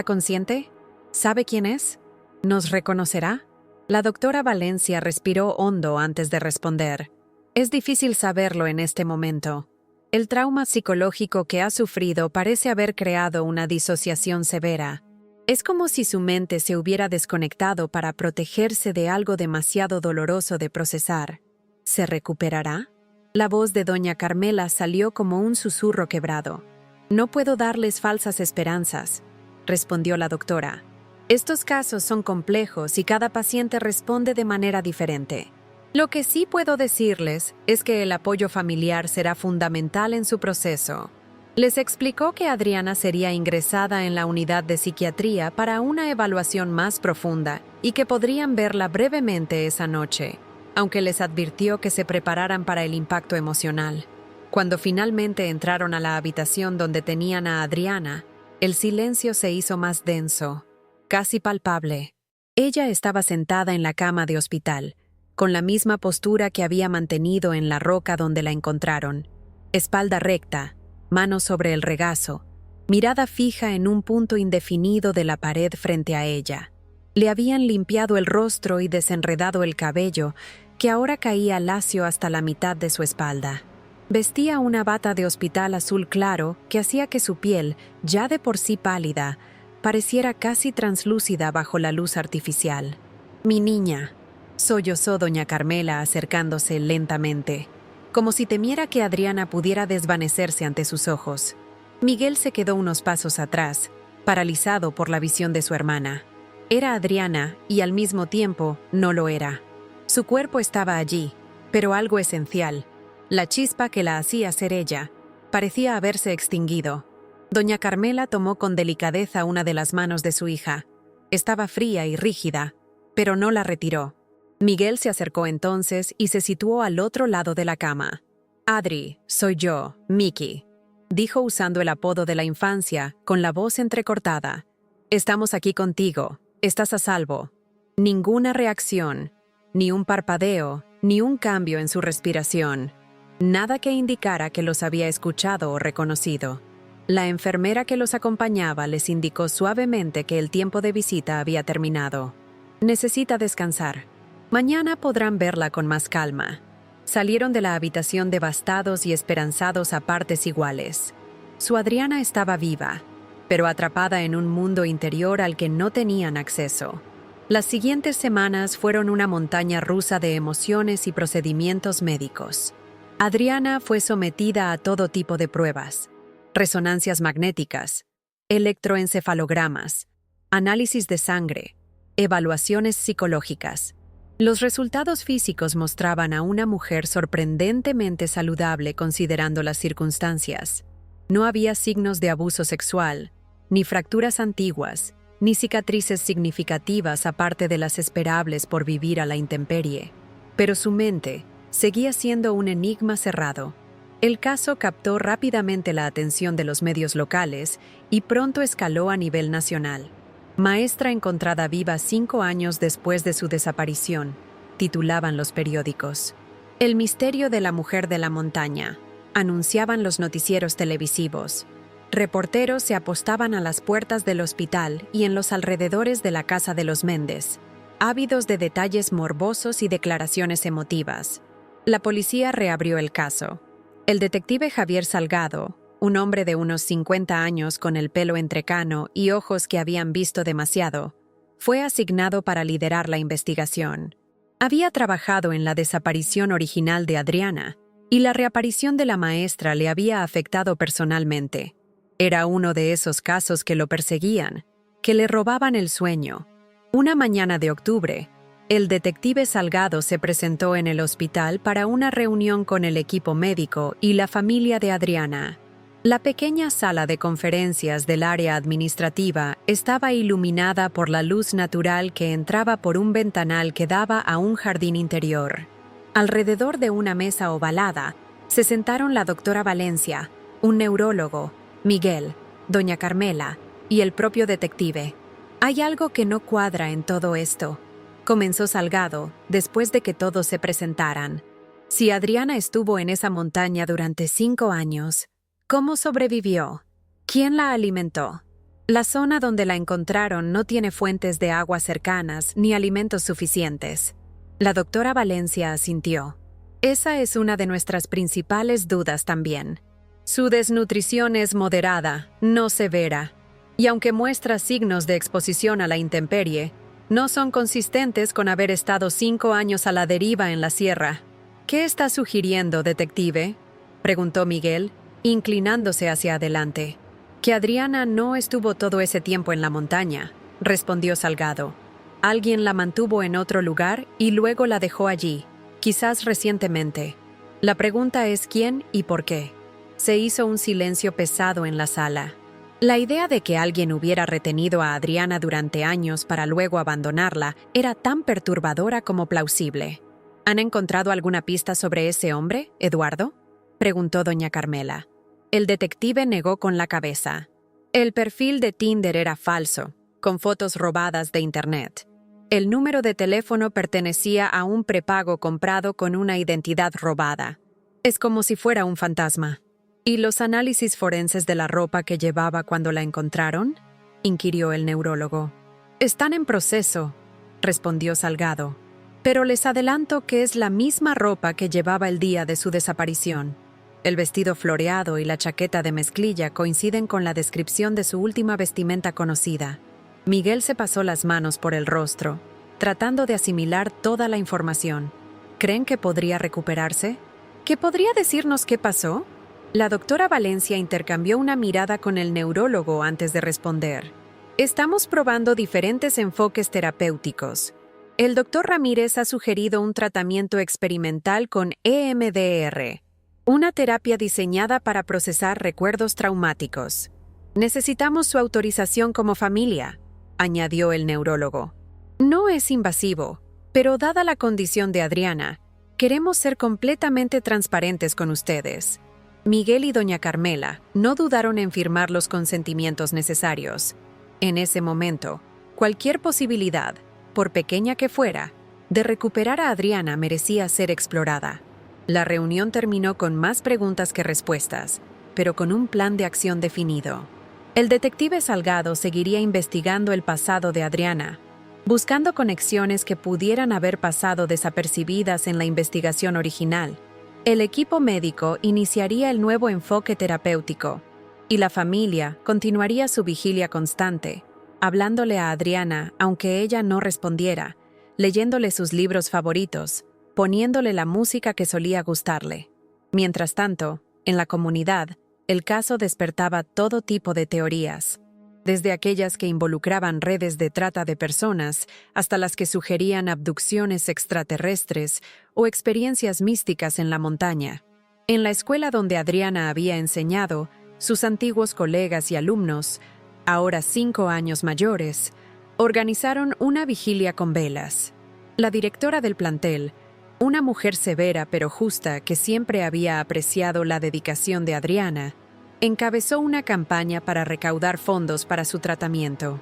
Speaker 1: consciente? ¿Sabe quién es? ¿Nos reconocerá? La doctora Valencia respiró hondo antes de responder. Es difícil saberlo en este momento. El trauma psicológico que ha sufrido parece haber creado una disociación severa. Es como si su mente se hubiera desconectado para protegerse de algo demasiado doloroso de procesar. ¿Se recuperará? La voz de doña Carmela salió como un susurro quebrado. No puedo darles falsas esperanzas, respondió la doctora. Estos casos son complejos y cada paciente responde de manera diferente. Lo que sí puedo decirles es que el apoyo familiar será fundamental en su proceso. Les explicó que Adriana sería ingresada en la unidad de psiquiatría para una evaluación más profunda y que podrían verla brevemente esa noche, aunque les advirtió que se prepararan para el impacto emocional. Cuando finalmente entraron a la habitación donde tenían a Adriana, el silencio se hizo más denso, casi palpable. Ella estaba sentada en la cama de hospital, con la misma postura que había mantenido en la roca donde la encontraron. Espalda recta, manos sobre el regazo, mirada fija en un punto indefinido de la pared frente a ella. Le habían limpiado el rostro y desenredado el cabello, que ahora caía lacio hasta la mitad de su espalda. Vestía una bata de hospital azul claro que hacía que su piel, ya de por sí pálida, pareciera casi translúcida bajo la luz artificial. «Mi niña», sollozó doña Carmela acercándose lentamente, como si temiera que Adriana pudiera desvanecerse ante sus ojos. Miguel se quedó unos pasos atrás, paralizado por la visión de su hermana. Era Adriana y al mismo tiempo no lo era. Su cuerpo estaba allí, pero algo esencial, la chispa que la hacía ser ella, parecía haberse extinguido. Doña Carmela tomó con delicadeza una de las manos de su hija. Estaba fría y rígida, pero no la retiró. Miguel se acercó entonces y se situó al otro lado de la cama. «Adri, soy yo, Mickey», dijo usando el apodo de la infancia, con la voz entrecortada. «Estamos aquí contigo, estás a salvo». Ninguna reacción, ni un parpadeo, ni un cambio en su respiración. Nada que indicara que los había escuchado o reconocido. La enfermera que los acompañaba les indicó suavemente que el tiempo de visita había terminado. «Necesita descansar. Mañana podrán verla con más calma». Salieron de la habitación devastados y esperanzados a partes iguales. Su Adriana estaba viva, pero atrapada en un mundo interior al que no tenían acceso. Las siguientes semanas fueron una montaña rusa de emociones y procedimientos médicos. Adriana fue sometida a todo tipo de pruebas: resonancias magnéticas, electroencefalogramas, análisis de sangre, evaluaciones psicológicas. Los resultados físicos mostraban a una mujer sorprendentemente saludable considerando las circunstancias. No había signos de abuso sexual, ni fracturas antiguas, ni cicatrices significativas aparte de las esperables por vivir a la intemperie. Pero su mente seguía siendo un enigma cerrado. El caso captó rápidamente la atención de los medios locales y pronto escaló a nivel nacional. «Maestra encontrada viva 5 años después de su desaparición», titulaban los periódicos. «El misterio de la mujer de la montaña», anunciaban los noticieros televisivos. Reporteros se apostaban a las puertas del hospital y en los alrededores de la casa de los Méndez, ávidos de detalles morbosos y declaraciones emotivas. La policía reabrió el caso. El detective Javier Salgado, un hombre de unos 50 años con el pelo entrecano y ojos que habían visto demasiado, fue asignado para liderar la investigación. Había trabajado en la desaparición original de Adriana, y la reaparición de la maestra le había afectado personalmente. Era uno de esos casos que lo perseguían, que le robaban el sueño. Una mañana de octubre, el detective Salgado se presentó en el hospital para una reunión con el equipo médico y la familia de Adriana. La pequeña sala de conferencias del área administrativa estaba iluminada por la luz natural que entraba por un ventanal que daba a un jardín interior. Alrededor de una mesa ovalada se sentaron la doctora Valencia, un neurólogo, Miguel, doña Carmela y el propio detective. «Hay algo que no cuadra en todo esto», comenzó Salgado después de que todos se presentaran. «Si Adriana estuvo en esa montaña durante 5 años, ¿cómo sobrevivió? ¿Quién la alimentó? La zona donde la encontraron no tiene fuentes de agua cercanas ni alimentos suficientes. La doctora Valencia asintió. Esa es una de nuestras principales dudas también. Su desnutrición es moderada, no severa, y aunque muestra signos de exposición a la intemperie, no son consistentes con haber estado 5 años a la deriva en la sierra. ¿Qué está sugiriendo, detective?, preguntó Miguel, inclinándose hacia adelante. Que Adriana no estuvo todo ese tiempo en la montaña, respondió Salgado. Alguien la mantuvo en otro lugar y luego la dejó allí, quizás recientemente. La pregunta es quién y por qué. Se hizo un silencio pesado en la sala. La idea de que alguien hubiera retenido a Adriana durante años para luego abandonarla era tan perturbadora como plausible. ¿Han encontrado alguna pista sobre ese hombre, Eduardo?, preguntó doña Carmela. El detective negó con la cabeza. El perfil de Tinder era falso, con fotos robadas de Internet. El número de teléfono pertenecía a un prepago comprado con una identidad robada. Es como si fuera un fantasma. ¿Y los análisis forenses de la ropa que llevaba cuando la encontraron?, inquirió el neurólogo. Están en proceso, respondió Salgado. Pero les adelanto que es la misma ropa que llevaba el día de su desaparición. El vestido floreado y la chaqueta de mezclilla coinciden con la descripción de su última vestimenta conocida. Miguel se pasó las manos por el rostro, tratando de asimilar toda la información. ¿Creen que podría recuperarse? ¿Que podría decirnos qué pasó? La doctora Valencia intercambió una mirada con el neurólogo antes de responder. Estamos probando diferentes enfoques terapéuticos. El doctor Ramírez ha sugerido un tratamiento experimental con EMDR, una terapia diseñada para procesar recuerdos traumáticos. Necesitamos su autorización como familia, añadió el neurólogo. No es invasivo, pero dada la condición de Adriana, queremos ser completamente transparentes con ustedes. Miguel y doña Carmela no dudaron en firmar los consentimientos necesarios. En ese momento, cualquier posibilidad, por pequeña que fuera, de recuperar a Adriana merecía ser explorada. La reunión terminó con más preguntas que respuestas, pero con un plan de acción definido. El detective Salgado seguiría investigando el pasado de Adriana, buscando conexiones que pudieran haber pasado desapercibidas en la investigación original. El equipo médico iniciaría el nuevo enfoque terapéutico, y la familia continuaría su vigilia constante, hablándole a Adriana aunque ella no respondiera, leyéndole sus libros favoritos, poniéndole la música que solía gustarle. Mientras tanto, en la comunidad, el caso despertaba todo tipo de teorías, desde aquellas que involucraban redes de trata de personas hasta las que sugerían abducciones extraterrestres o experiencias místicas en la montaña. En la escuela donde Adriana había enseñado, sus antiguos colegas y alumnos, ahora 5 años mayores, organizaron una vigilia con velas. La directora del plantel, una mujer severa pero justa que siempre había apreciado la dedicación de Adriana, encabezó una campaña para recaudar fondos para su tratamiento.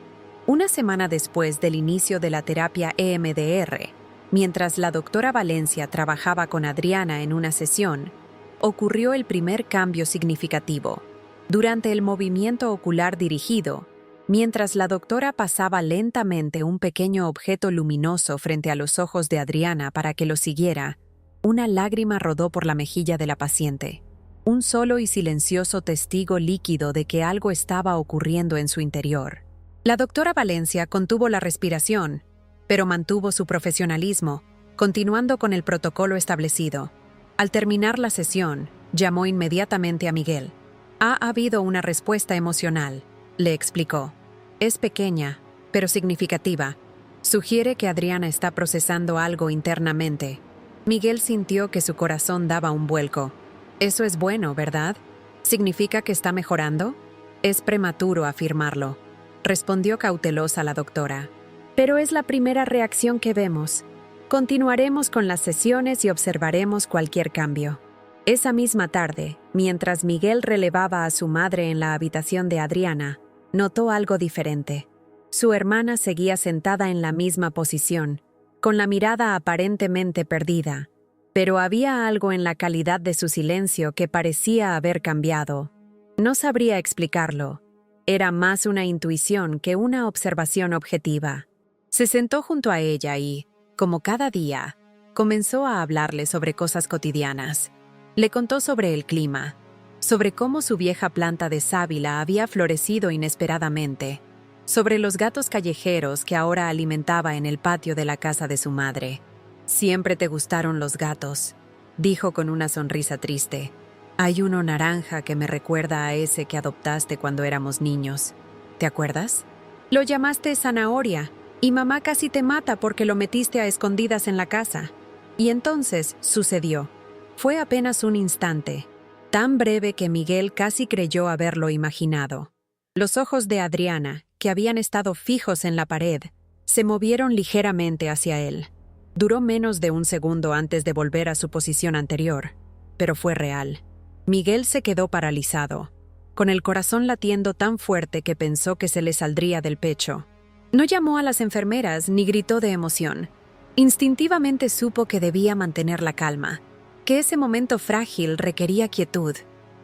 Speaker 1: Una semana después del inicio de la terapia EMDR, mientras la doctora Valencia trabajaba con Adriana en una sesión, ocurrió el primer cambio significativo. Durante el movimiento ocular dirigido, mientras la doctora pasaba lentamente un pequeño objeto luminoso frente a los ojos de Adriana para que lo siguiera, una lágrima rodó por la mejilla de la paciente. Un solo y silencioso testigo líquido de que algo estaba ocurriendo en su interior. La doctora Valencia contuvo la respiración, pero mantuvo su profesionalismo, continuando con el protocolo establecido. Al terminar la sesión, llamó inmediatamente a Miguel. Ha habido una respuesta emocional, le explicó. Es pequeña, pero significativa. Sugiere que Adriana está procesando algo internamente. Miguel sintió que su corazón daba un vuelco. Eso es bueno, ¿verdad? ¿Significa que está mejorando? Es prematuro afirmarlo, respondió cautelosa la doctora. Pero es la primera reacción que vemos. Continuaremos con las sesiones y observaremos cualquier cambio. Esa misma tarde, mientras Miguel relevaba a su madre en la habitación de Adriana, notó algo diferente. Su hermana seguía sentada en la misma posición, con la mirada aparentemente perdida, pero había algo en la calidad de su silencio que parecía haber cambiado. No sabría explicarlo, Era más una intuición que una observación objetiva. Se sentó junto a ella y, como cada día, comenzó a hablarle sobre cosas cotidianas. Le contó sobre el clima, sobre cómo su vieja planta de sábila había florecido inesperadamente, sobre los gatos callejeros que ahora alimentaba en el patio de la casa de su madre. «Siempre te gustaron los gatos», dijo con una sonrisa triste. «Hay uno naranja que me recuerda a ese que adoptaste cuando éramos niños. ¿Te acuerdas? Lo llamaste zanahoria, y mamá casi te mata porque lo metiste a escondidas en la casa». Y entonces sucedió. Fue apenas un instante, tan breve que Miguel casi creyó haberlo imaginado. Los ojos de Adriana, que habían estado fijos en la pared, se movieron ligeramente hacia él. Duró menos de un segundo antes de volver a su posición anterior, pero fue real. Miguel se quedó paralizado, con el corazón latiendo tan fuerte que pensó que se le saldría del pecho. No llamó a las enfermeras ni gritó de emoción. Instintivamente supo que debía mantener la calma, que ese momento frágil requería quietud.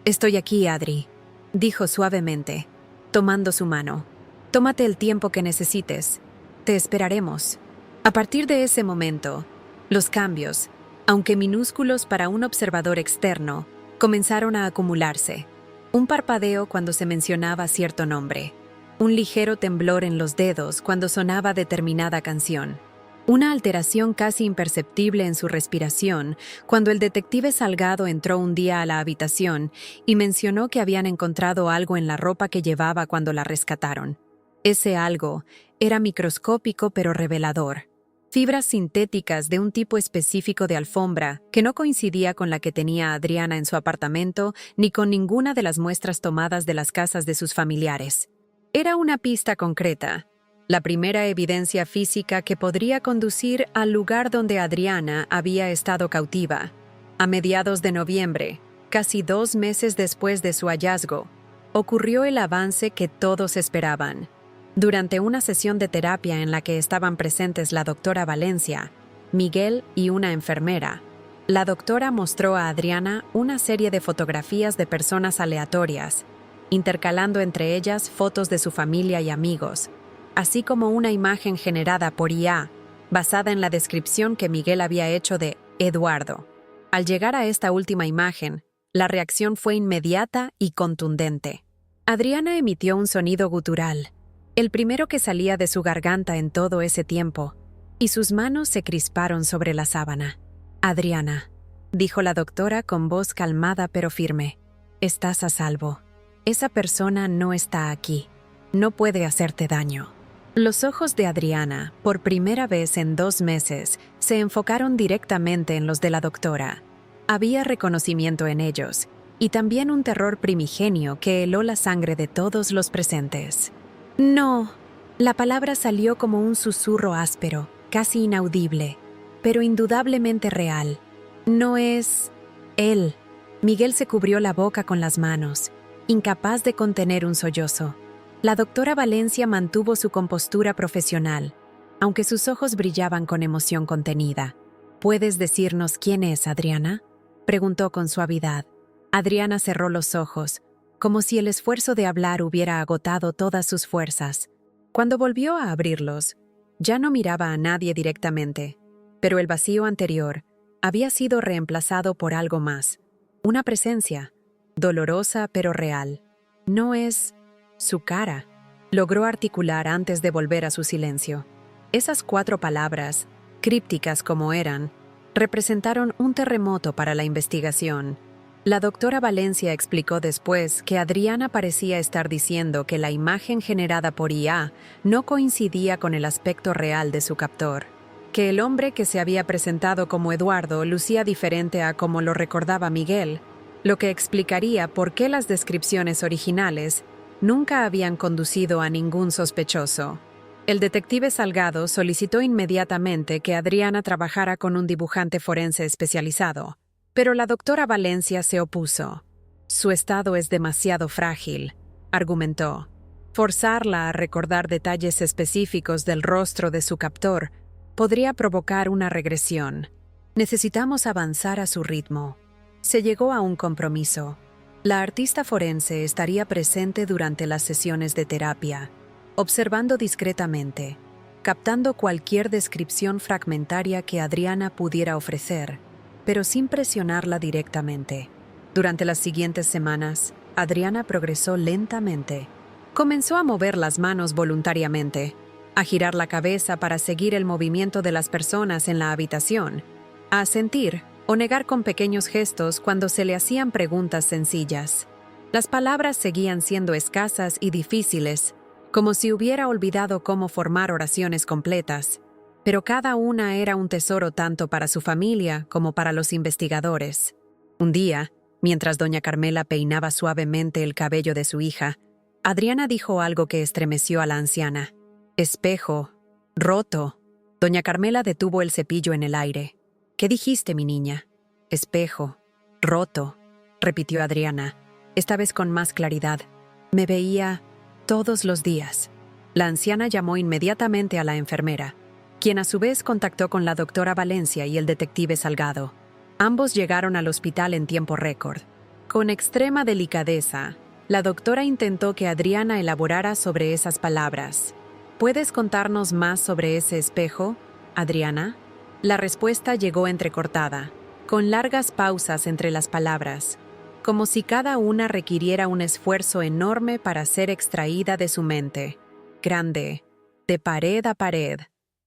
Speaker 1: «Estoy aquí, Adri», dijo suavemente, tomando su mano. «Tómate el tiempo que necesites. Te esperaremos». A partir de ese momento, los cambios, aunque minúsculos para un observador externo, comenzaron a acumularse. Un parpadeo cuando se mencionaba cierto nombre, un ligero temblor en los dedos cuando sonaba determinada canción, una alteración casi imperceptible en su respiración cuando el detective Salgado entró un día a la habitación y mencionó que habían encontrado algo en la ropa que llevaba cuando la rescataron. Ese algo era microscópico pero revelador. Fibras sintéticas de un tipo específico de alfombra que no coincidía con la que tenía Adriana en su apartamento ni con ninguna de las muestras tomadas de las casas de sus familiares. Era una pista concreta, la primera evidencia física que podría conducir al lugar donde Adriana había estado cautiva. A mediados de noviembre, casi 2 meses después de su hallazgo, ocurrió el avance que todos esperaban. Durante una sesión de terapia en la que estaban presentes la doctora Valencia, Miguel y una enfermera, la doctora mostró a Adriana una serie de fotografías de personas aleatorias, intercalando entre ellas fotos de su familia y amigos, así como una imagen generada por IA, basada en la descripción que Miguel había hecho de Eduardo. Al llegar a esta última imagen, la reacción fue inmediata y contundente. Adriana emitió un sonido gutural, el primero que salía de su garganta en todo ese tiempo, y sus manos se crisparon sobre la sábana. «Adriana», dijo la doctora con voz calmada pero firme, «estás a salvo. Esa persona no está aquí. No puede hacerte daño». Los ojos de Adriana, por primera vez en 2 meses, se enfocaron directamente en los de la doctora. Había reconocimiento en ellos, y también un terror primigenio que heló la sangre de todos los presentes. «No». La palabra salió como un susurro áspero, casi inaudible, pero indudablemente real. «No es él». Miguel se cubrió la boca con las manos, incapaz de contener un sollozo. La doctora Valencia mantuvo su compostura profesional, aunque sus ojos brillaban con emoción contenida. «¿Puedes decirnos quién es, Adriana?», preguntó con suavidad. Adriana cerró los ojos, como si el esfuerzo de hablar hubiera agotado todas sus fuerzas. Cuando volvió a abrirlos, ya no miraba a nadie directamente, pero el vacío anterior había sido reemplazado por algo más, una presencia, dolorosa pero real. «No es su cara», logró articular antes de volver a su silencio. Esas 4 palabras, crípticas como eran, representaron un terremoto para la investigación. La doctora Valencia explicó después que Adriana parecía estar diciendo que la imagen generada por IA no coincidía con el aspecto real de su captor, que el hombre que se había presentado como Eduardo lucía diferente a como lo recordaba Miguel, lo que explicaría por qué las descripciones originales nunca habían conducido a ningún sospechoso. El detective Salgado solicitó inmediatamente que Adriana trabajara con un dibujante forense especializado, pero la doctora Valencia se opuso. «Su estado es demasiado frágil», argumentó. «Forzarla a recordar detalles específicos del rostro de su captor podría provocar una regresión. Necesitamos avanzar a su ritmo». Se llegó a un compromiso. La artista forense estaría presente durante las sesiones de terapia, observando discretamente, captando cualquier descripción fragmentaria que Adriana pudiera ofrecer, pero sin presionarla directamente. Durante las siguientes semanas, Adriana progresó lentamente. Comenzó a mover las manos voluntariamente, a girar la cabeza para seguir el movimiento de las personas en la habitación, a asentir o negar con pequeños gestos cuando se le hacían preguntas sencillas. Las palabras seguían siendo escasas y difíciles, como si hubiera olvidado cómo formar oraciones completas, pero cada una era un tesoro tanto para su familia como para los investigadores. Un día, mientras doña Carmela peinaba suavemente el cabello de su hija, Adriana dijo algo que estremeció a la anciana. «Espejo. Roto». Doña Carmela detuvo el cepillo en el aire. «¿Qué dijiste, mi niña?» «Espejo. Roto», repitió Adriana, esta vez con más claridad. «Me veía todos los días». La anciana llamó inmediatamente a la enfermera, quien a su vez contactó con la doctora Valencia y el detective Salgado. Ambos llegaron al hospital en tiempo récord. Con extrema delicadeza, la doctora intentó que Adriana elaborara sobre esas palabras. ¿Puedes contarnos más sobre ese espejo, Adriana? La respuesta llegó entrecortada, con largas pausas entre las palabras, como si cada una requiriera un esfuerzo enorme para ser extraída de su mente. Grande, de pared a pared,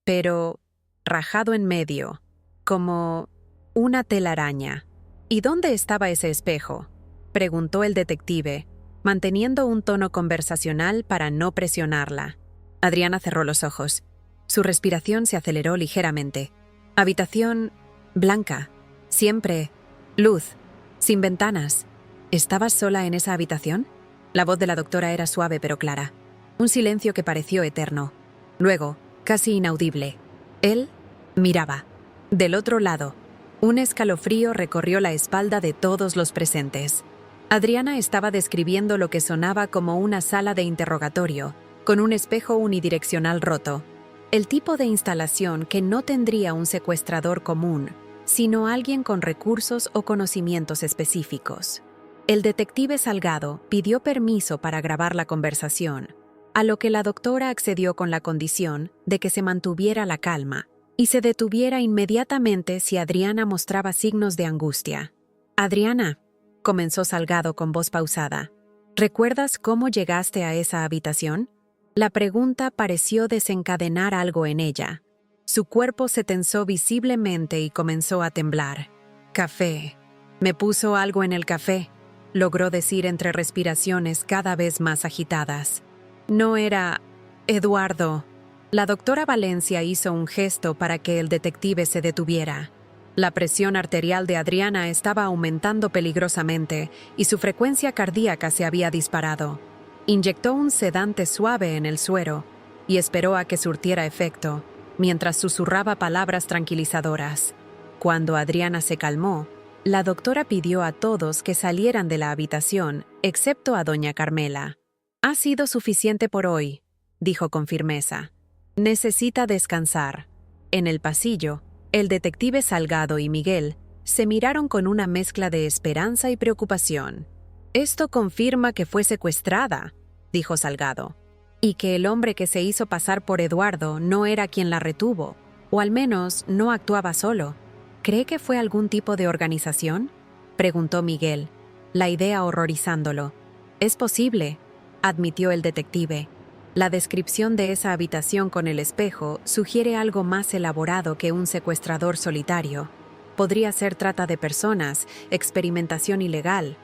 Speaker 1: pero rajado en medio, como una telaraña. ¿Y dónde estaba ese espejo?, preguntó el detective, manteniendo un tono conversacional para no presionarla. Adriana cerró los ojos. Su respiración se aceleró ligeramente. Habitación blanca, siempre luz, sin ventanas. ¿Estabas sola en esa habitación? La voz de la doctora era suave pero clara. Un silencio que pareció eterno. Luego, casi inaudible, él miraba. Del otro lado, un escalofrío recorrió la espalda de todos los presentes. Adriana estaba describiendo lo que sonaba como una sala de interrogatorio, con un espejo unidireccional roto. El tipo de instalación que no tendría un secuestrador común, sino alguien con recursos o conocimientos específicos. El detective Salgado pidió permiso para grabar la conversación, a lo que la doctora accedió con la condición de que se mantuviera la calma y se detuviera inmediatamente si Adriana mostraba signos de angustia. «Adriana», comenzó Salgado con voz pausada, «¿recuerdas cómo llegaste a esa habitación?». La pregunta pareció desencadenar algo en ella. Su cuerpo se tensó visiblemente y comenzó a temblar. «Café. Me puso algo en el café», logró decir entre respiraciones cada vez más agitadas. «No era Eduardo». La doctora Valencia hizo un gesto para que el detective se detuviera. La presión arterial de Adriana estaba aumentando peligrosamente y su frecuencia cardíaca se había disparado. Inyectó un sedante suave en el suero y esperó a que surtiera efecto, mientras susurraba palabras tranquilizadoras. Cuando Adriana se calmó, la doctora pidió a todos que salieran de la habitación, excepto a doña Carmela. «Ha sido suficiente por hoy», dijo con firmeza. «Necesita descansar». En el pasillo, el detective Salgado y Miguel se miraron con una mezcla de esperanza y preocupación. «Esto confirma que fue secuestrada», dijo Salgado, «y que el hombre que se hizo pasar por Eduardo no era quien la retuvo, o al menos no actuaba solo». «¿Cree que fue algún tipo de organización?», preguntó Miguel, la idea horrorizándolo. «Es posible», admitió el detective. La descripción de esa habitación con el espejo sugiere algo más elaborado que un secuestrador solitario. Podría ser trata de personas, experimentación ilegal,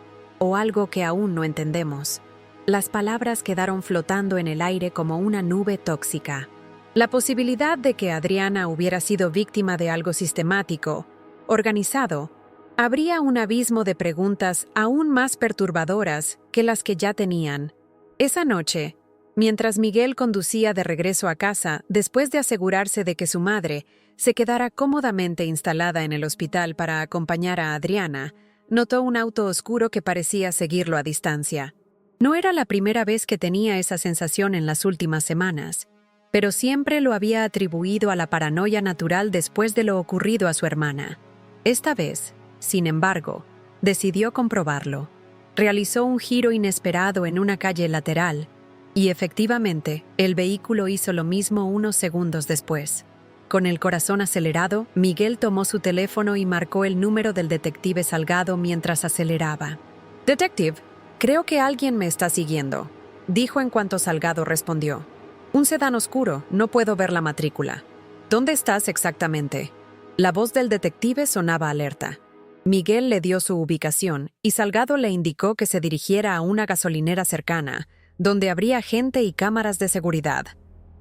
Speaker 1: o algo que aún no entendemos. Las palabras quedaron flotando en el aire como una nube tóxica. La posibilidad de que Adriana hubiera sido víctima de algo sistemático, organizado, abría un abismo de preguntas aún más perturbadoras que las que ya tenían. Esa noche, mientras Miguel conducía de regreso a casa después de asegurarse de que su madre se quedara cómodamente instalada en el hospital para acompañar a Adriana, notó un auto oscuro que parecía seguirlo a distancia. No era la primera vez que tenía esa sensación en las últimas semanas, pero siempre lo había atribuido a la paranoia natural después de lo ocurrido a su hermana. Esta vez, sin embargo, decidió comprobarlo. Realizó un giro inesperado en una calle lateral, y efectivamente, el vehículo hizo lo mismo unos segundos después. Con el corazón acelerado, Miguel tomó su teléfono y marcó el número del detective Salgado mientras aceleraba. «Detective, creo que alguien me está siguiendo», dijo en cuanto Salgado respondió. «Un sedán oscuro, no puedo ver la matrícula». «¿Dónde estás exactamente?». La voz del detective sonaba alerta. Miguel le dio su ubicación y Salgado le indicó que se dirigiera a una gasolinera cercana, donde habría gente y cámaras de seguridad.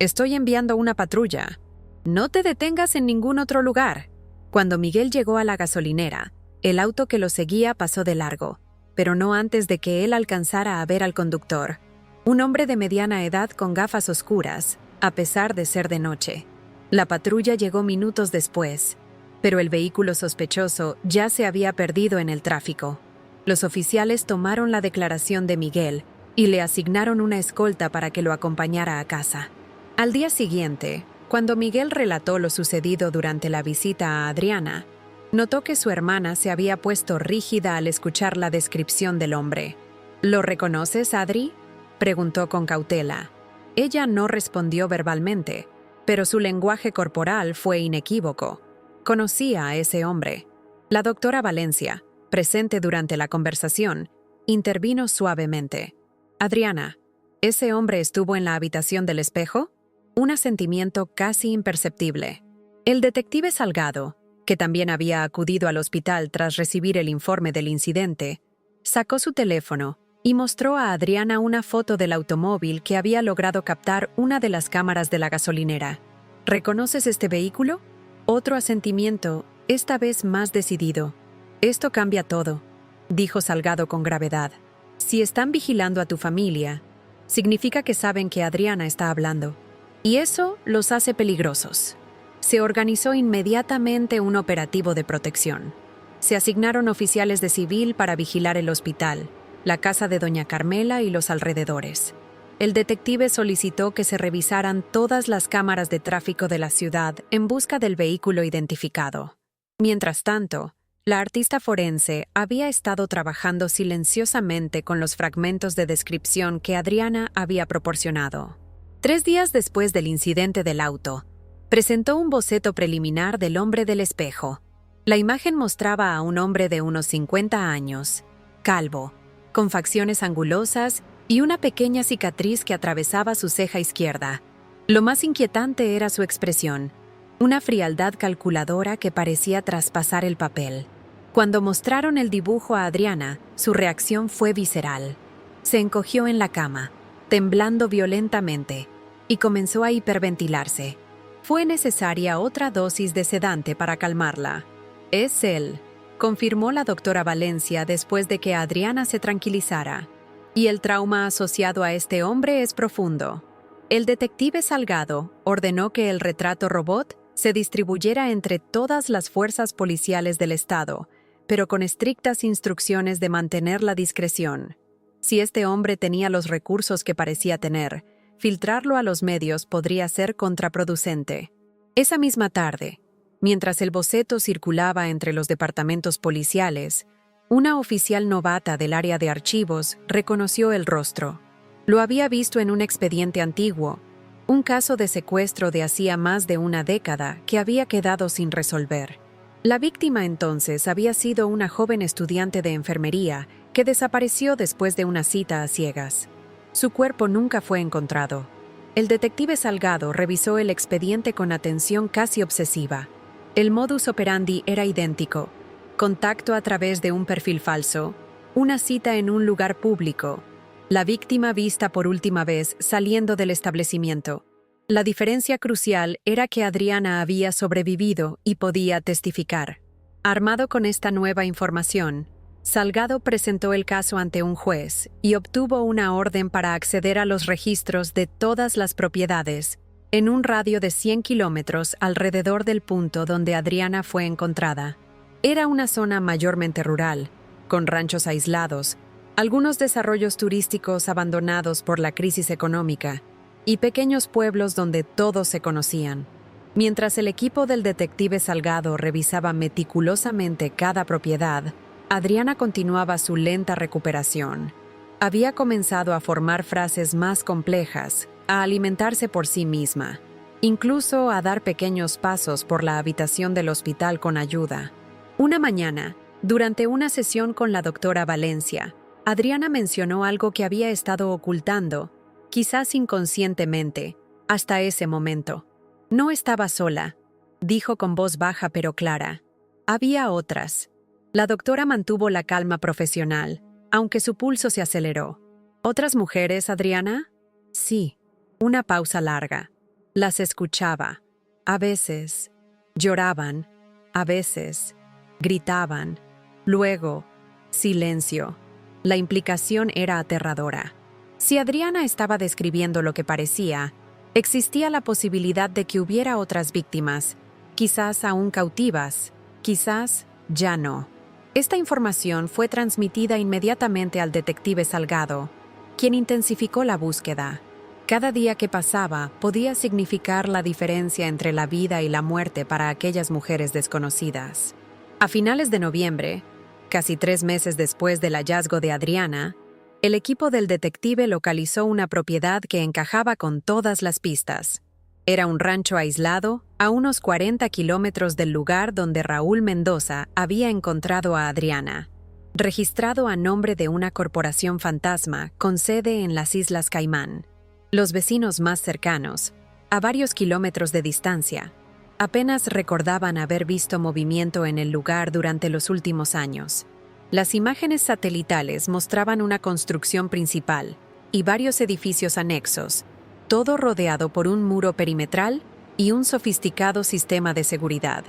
Speaker 1: «Estoy enviando una patrulla». «No te detengas en ningún otro lugar». Cuando Miguel llegó a la gasolinera, el auto que lo seguía pasó de largo, pero no antes de que él alcanzara a ver al conductor. Un hombre de mediana edad con gafas oscuras, a pesar de ser de noche. La patrulla llegó minutos después, pero el vehículo sospechoso ya se había perdido en el tráfico. Los oficiales tomaron la declaración de Miguel y le asignaron una escolta para que lo acompañara a casa. Al día siguiente, cuando Miguel relató lo sucedido durante la visita a Adriana, notó que su hermana se había puesto rígida al escuchar la descripción del hombre. «¿Lo reconoces, Adri?», preguntó con cautela. Ella no respondió verbalmente, pero su lenguaje corporal fue inequívoco. Conocía a ese hombre. La doctora Valencia, presente durante la conversación, intervino suavemente. «Adriana, ¿ese hombre estuvo en la habitación del espejo?». Un asentimiento casi imperceptible. El detective Salgado, que también había acudido al hospital tras recibir el informe del incidente, sacó su teléfono y mostró a Adriana una foto del automóvil que había logrado captar una de las cámaras de la gasolinera. «¿Reconoces este vehículo?». Otro asentimiento, esta vez más decidido. «Esto cambia todo», dijo Salgado con gravedad. «Si están vigilando a tu familia, significa que saben que Adriana está hablando. Y eso los hace peligrosos». Se organizó inmediatamente un operativo de protección. Se asignaron oficiales de civil para vigilar el hospital, la casa de doña Carmela y los alrededores. El detective solicitó que se revisaran todas las cámaras de tráfico de la ciudad en busca del vehículo identificado. Mientras tanto, la artista forense había estado trabajando silenciosamente con los fragmentos de descripción que Adriana había proporcionado. 3 días después del incidente del auto, presentó un boceto preliminar del hombre del espejo. La imagen mostraba a un hombre de unos 50 años, calvo, con facciones angulosas y una pequeña cicatriz que atravesaba su ceja izquierda. Lo más inquietante era su expresión, una frialdad calculadora que parecía traspasar el papel. Cuando mostraron el dibujo a Adriana, su reacción fue visceral. Se encogió en la cama, temblando violentamente, y comenzó a hiperventilarse. Fue necesaria otra dosis de sedante para calmarla. «Es él», confirmó la doctora Valencia después de que Adriana se tranquilizara. «Y el trauma asociado a este hombre es profundo». El detective Salgado ordenó que el retrato robot se distribuyera entre todas las fuerzas policiales del estado, pero con estrictas instrucciones de mantener la discreción. Si este hombre tenía los recursos que parecía tener, filtrarlo a los medios podría ser contraproducente. Esa misma tarde, mientras el boceto circulaba entre los departamentos policiales, una oficial novata del área de archivos reconoció el rostro. Lo había visto en un expediente antiguo, un caso de secuestro de hacía más de una década que había quedado sin resolver. La víctima entonces había sido una joven estudiante de enfermería que desapareció después de una cita a ciegas. Su cuerpo nunca fue encontrado. El detective Salgado revisó el expediente con atención casi obsesiva. El modus operandi era idéntico: contacto a través de un perfil falso, una cita en un lugar público, la víctima vista por última vez saliendo del establecimiento. La diferencia crucial era que Adriana había sobrevivido y podía testificar. Armado con esta nueva información, Salgado presentó el caso ante un juez y obtuvo una orden para acceder a los registros de todas las propiedades en un radio de 100 kilómetros alrededor del punto donde Adriana fue encontrada. Era una zona mayormente rural, con ranchos aislados, algunos desarrollos turísticos abandonados por la crisis económica y pequeños pueblos donde todos se conocían. Mientras el equipo del detective Salgado revisaba meticulosamente cada propiedad, Adriana continuaba su lenta recuperación. Había comenzado a formar frases más complejas, a alimentarse por sí misma, incluso a dar pequeños pasos por la habitación del hospital con ayuda. Una mañana, durante una sesión con la doctora Valencia, Adriana mencionó algo que había estado ocultando, quizás inconscientemente, hasta ese momento. No estaba sola, dijo con voz baja pero clara. Había otras. La doctora mantuvo la calma profesional, aunque su pulso se aceleró. ¿Otras mujeres, Adriana? Sí. Una pausa larga. Las escuchaba. A veces lloraban, a veces gritaban. Luego, silencio. La implicación era aterradora. Si Adriana estaba describiendo lo que parecía, existía la posibilidad de que hubiera otras víctimas, quizás aún cautivas, quizás ya no. Esta información fue transmitida inmediatamente al detective Salgado, quien intensificó la búsqueda. Cada día que pasaba podía significar la diferencia entre la vida y la muerte para aquellas mujeres desconocidas. A finales de noviembre, casi 3 meses después del hallazgo de Adriana, el equipo del detective localizó una propiedad que encajaba con todas las pistas. Era un rancho aislado, a unos 40 kilómetros del lugar donde Raúl Mendoza había encontrado a Adriana, registrado a nombre de una corporación fantasma con sede en las Islas Caimán. Los vecinos más cercanos, a varios kilómetros de distancia, apenas recordaban haber visto movimiento en el lugar durante los últimos años. Las imágenes satelitales mostraban una construcción principal y varios edificios anexos, todo rodeado por un muro perimetral y un sofisticado sistema de seguridad.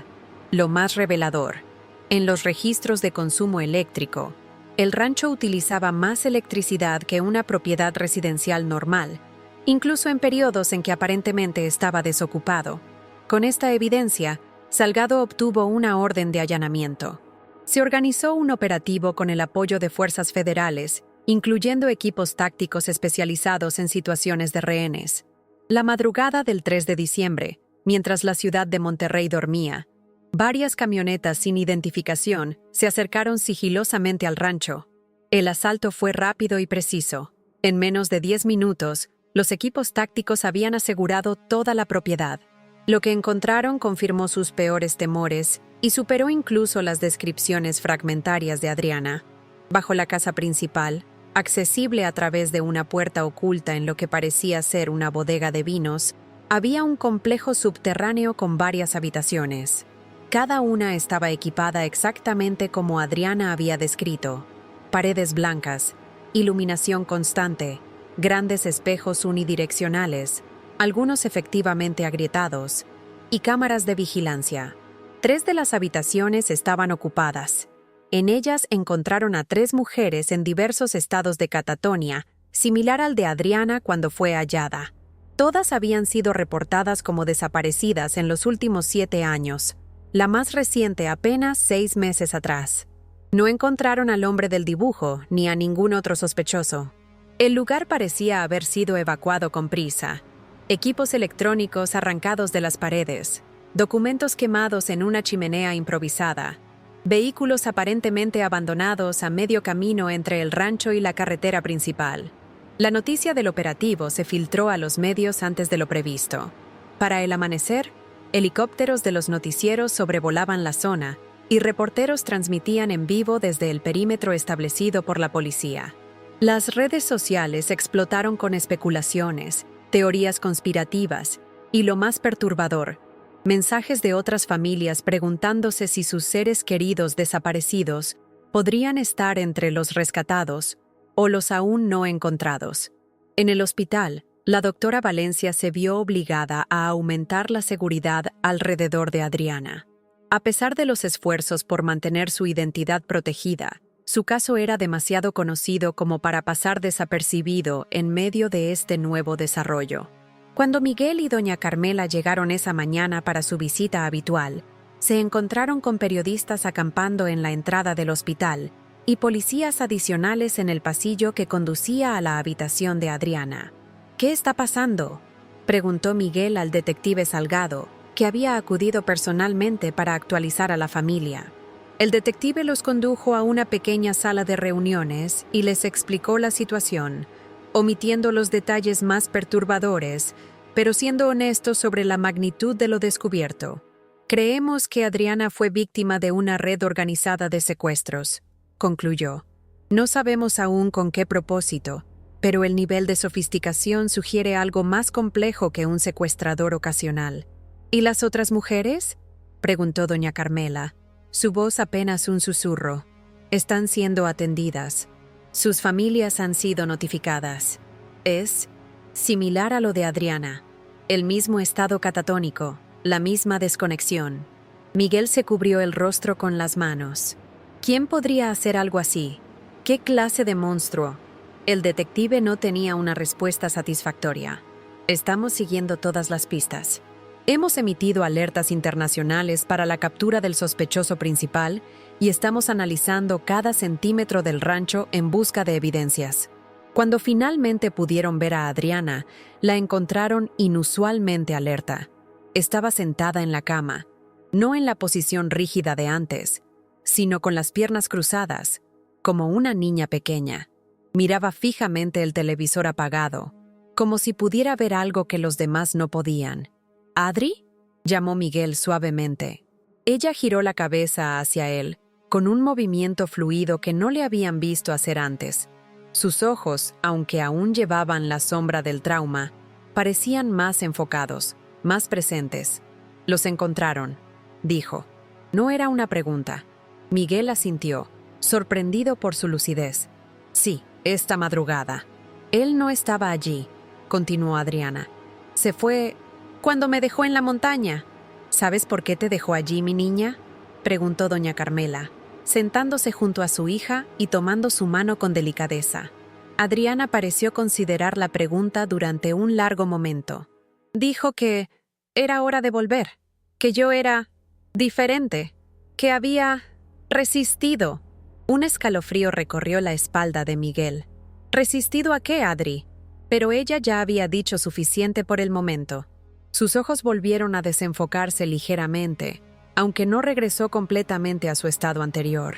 Speaker 1: Lo más revelador, en los registros de consumo eléctrico, el rancho utilizaba más electricidad que una propiedad residencial normal, incluso en periodos en que aparentemente estaba desocupado. Con esta evidencia, Salgado obtuvo una orden de allanamiento. Se organizó un operativo con el apoyo de fuerzas federales, incluyendo equipos tácticos especializados en situaciones de rehenes. La madrugada del 3 de diciembre, mientras la ciudad de Monterrey dormía, varias camionetas sin identificación se acercaron sigilosamente al rancho. El asalto fue rápido y preciso. En menos de 10 minutos, los equipos tácticos habían asegurado toda la propiedad. Lo que encontraron confirmó sus peores temores y superó incluso las descripciones fragmentarias de Adriana. Bajo la casa principal, accesible a través de una puerta oculta en lo que parecía ser una bodega de vinos, había un complejo subterráneo con varias habitaciones. Cada una estaba equipada exactamente como Adriana había descrito. Paredes blancas, iluminación constante, grandes espejos unidireccionales, algunos efectivamente agrietados, y cámaras de vigilancia. 3 de las habitaciones estaban ocupadas. En ellas encontraron a 3 mujeres en diversos estados de catatonia, similar al de Adriana cuando fue hallada. Todas habían sido reportadas como desaparecidas en los últimos 7 años, la más reciente apenas 6 meses atrás. No encontraron al hombre del dibujo ni a ningún otro sospechoso. El lugar parecía haber sido evacuado con prisa. Equipos electrónicos arrancados de las paredes, documentos quemados en una chimenea improvisada, vehículos aparentemente abandonados a medio camino entre el rancho y la carretera principal. La noticia del operativo se filtró a los medios antes de lo previsto. Para el amanecer, helicópteros de los noticieros sobrevolaban la zona y reporteros transmitían en vivo desde el perímetro establecido por la policía. Las redes sociales explotaron con especulaciones, teorías conspirativas y, lo más perturbador, mensajes de otras familias preguntándose si sus seres queridos desaparecidos podrían estar entre los rescatados o los aún no encontrados. En el hospital, la doctora Valencia se vio obligada a aumentar la seguridad alrededor de Adriana. A pesar de los esfuerzos por mantener su identidad protegida, su caso era demasiado conocido como para pasar desapercibido en medio de este nuevo desarrollo. Cuando Miguel y doña Carmela llegaron esa mañana para su visita habitual, se encontraron con periodistas acampando en la entrada del hospital y policías adicionales en el pasillo que conducía a la habitación de Adriana. ¿Qué está pasando?, preguntó Miguel al detective Salgado, que había acudido personalmente para actualizar a la familia. El detective los condujo a una pequeña sala de reuniones y les explicó la situación, omitiendo los detalles más perturbadores, pero siendo honesto sobre la magnitud de lo descubierto. Creemos que Adriana fue víctima de una red organizada de secuestros, concluyó. No sabemos aún con qué propósito, pero el nivel de sofisticación sugiere algo más complejo que un secuestrador ocasional. ¿Y las otras mujeres?, preguntó doña Carmela, su voz apenas un susurro. Están siendo atendidas. Sus familias han sido notificadas. Es similar a lo de Adriana. El mismo estado catatónico, la misma desconexión. Miguel se cubrió el rostro con las manos. ¿Quién podría hacer algo así? ¿Qué clase de monstruo? El detective no tenía una respuesta satisfactoria. Estamos siguiendo todas las pistas. Hemos emitido alertas internacionales para la captura del sospechoso principal y estamos analizando cada centímetro del rancho en busca de evidencias. Cuando finalmente pudieron ver a Adriana, la encontraron inusualmente alerta. Estaba sentada en la cama, no en la posición rígida de antes, sino con las piernas cruzadas, como una niña pequeña. Miraba fijamente el televisor apagado, como si pudiera ver algo que los demás no podían. ¿Adri?, llamó Miguel suavemente. Ella giró la cabeza hacia él, con un movimiento fluido que no le habían visto hacer antes. Sus ojos, aunque aún llevaban la sombra del trauma, parecían más enfocados, más presentes. Los encontraron, dijo. No era una pregunta. Miguel asintió, sorprendido por su lucidez. Sí, esta madrugada. Él no estaba allí, continuó Adriana. Se fue cuando me dejó en la montaña. ¿Sabes por qué te dejó allí, mi niña?, preguntó doña Carmela, sentándose junto a su hija y tomando su mano con delicadeza. Adriana pareció considerar la pregunta durante un largo momento. Dijo que era hora de volver, que yo era diferente, que había resistido. Un escalofrío recorrió la espalda de Miguel. ¿Resistido a qué, Adri? Pero ella ya había dicho suficiente por el momento. Sus ojos volvieron a desenfocarse ligeramente, aunque no regresó completamente a su estado anterior.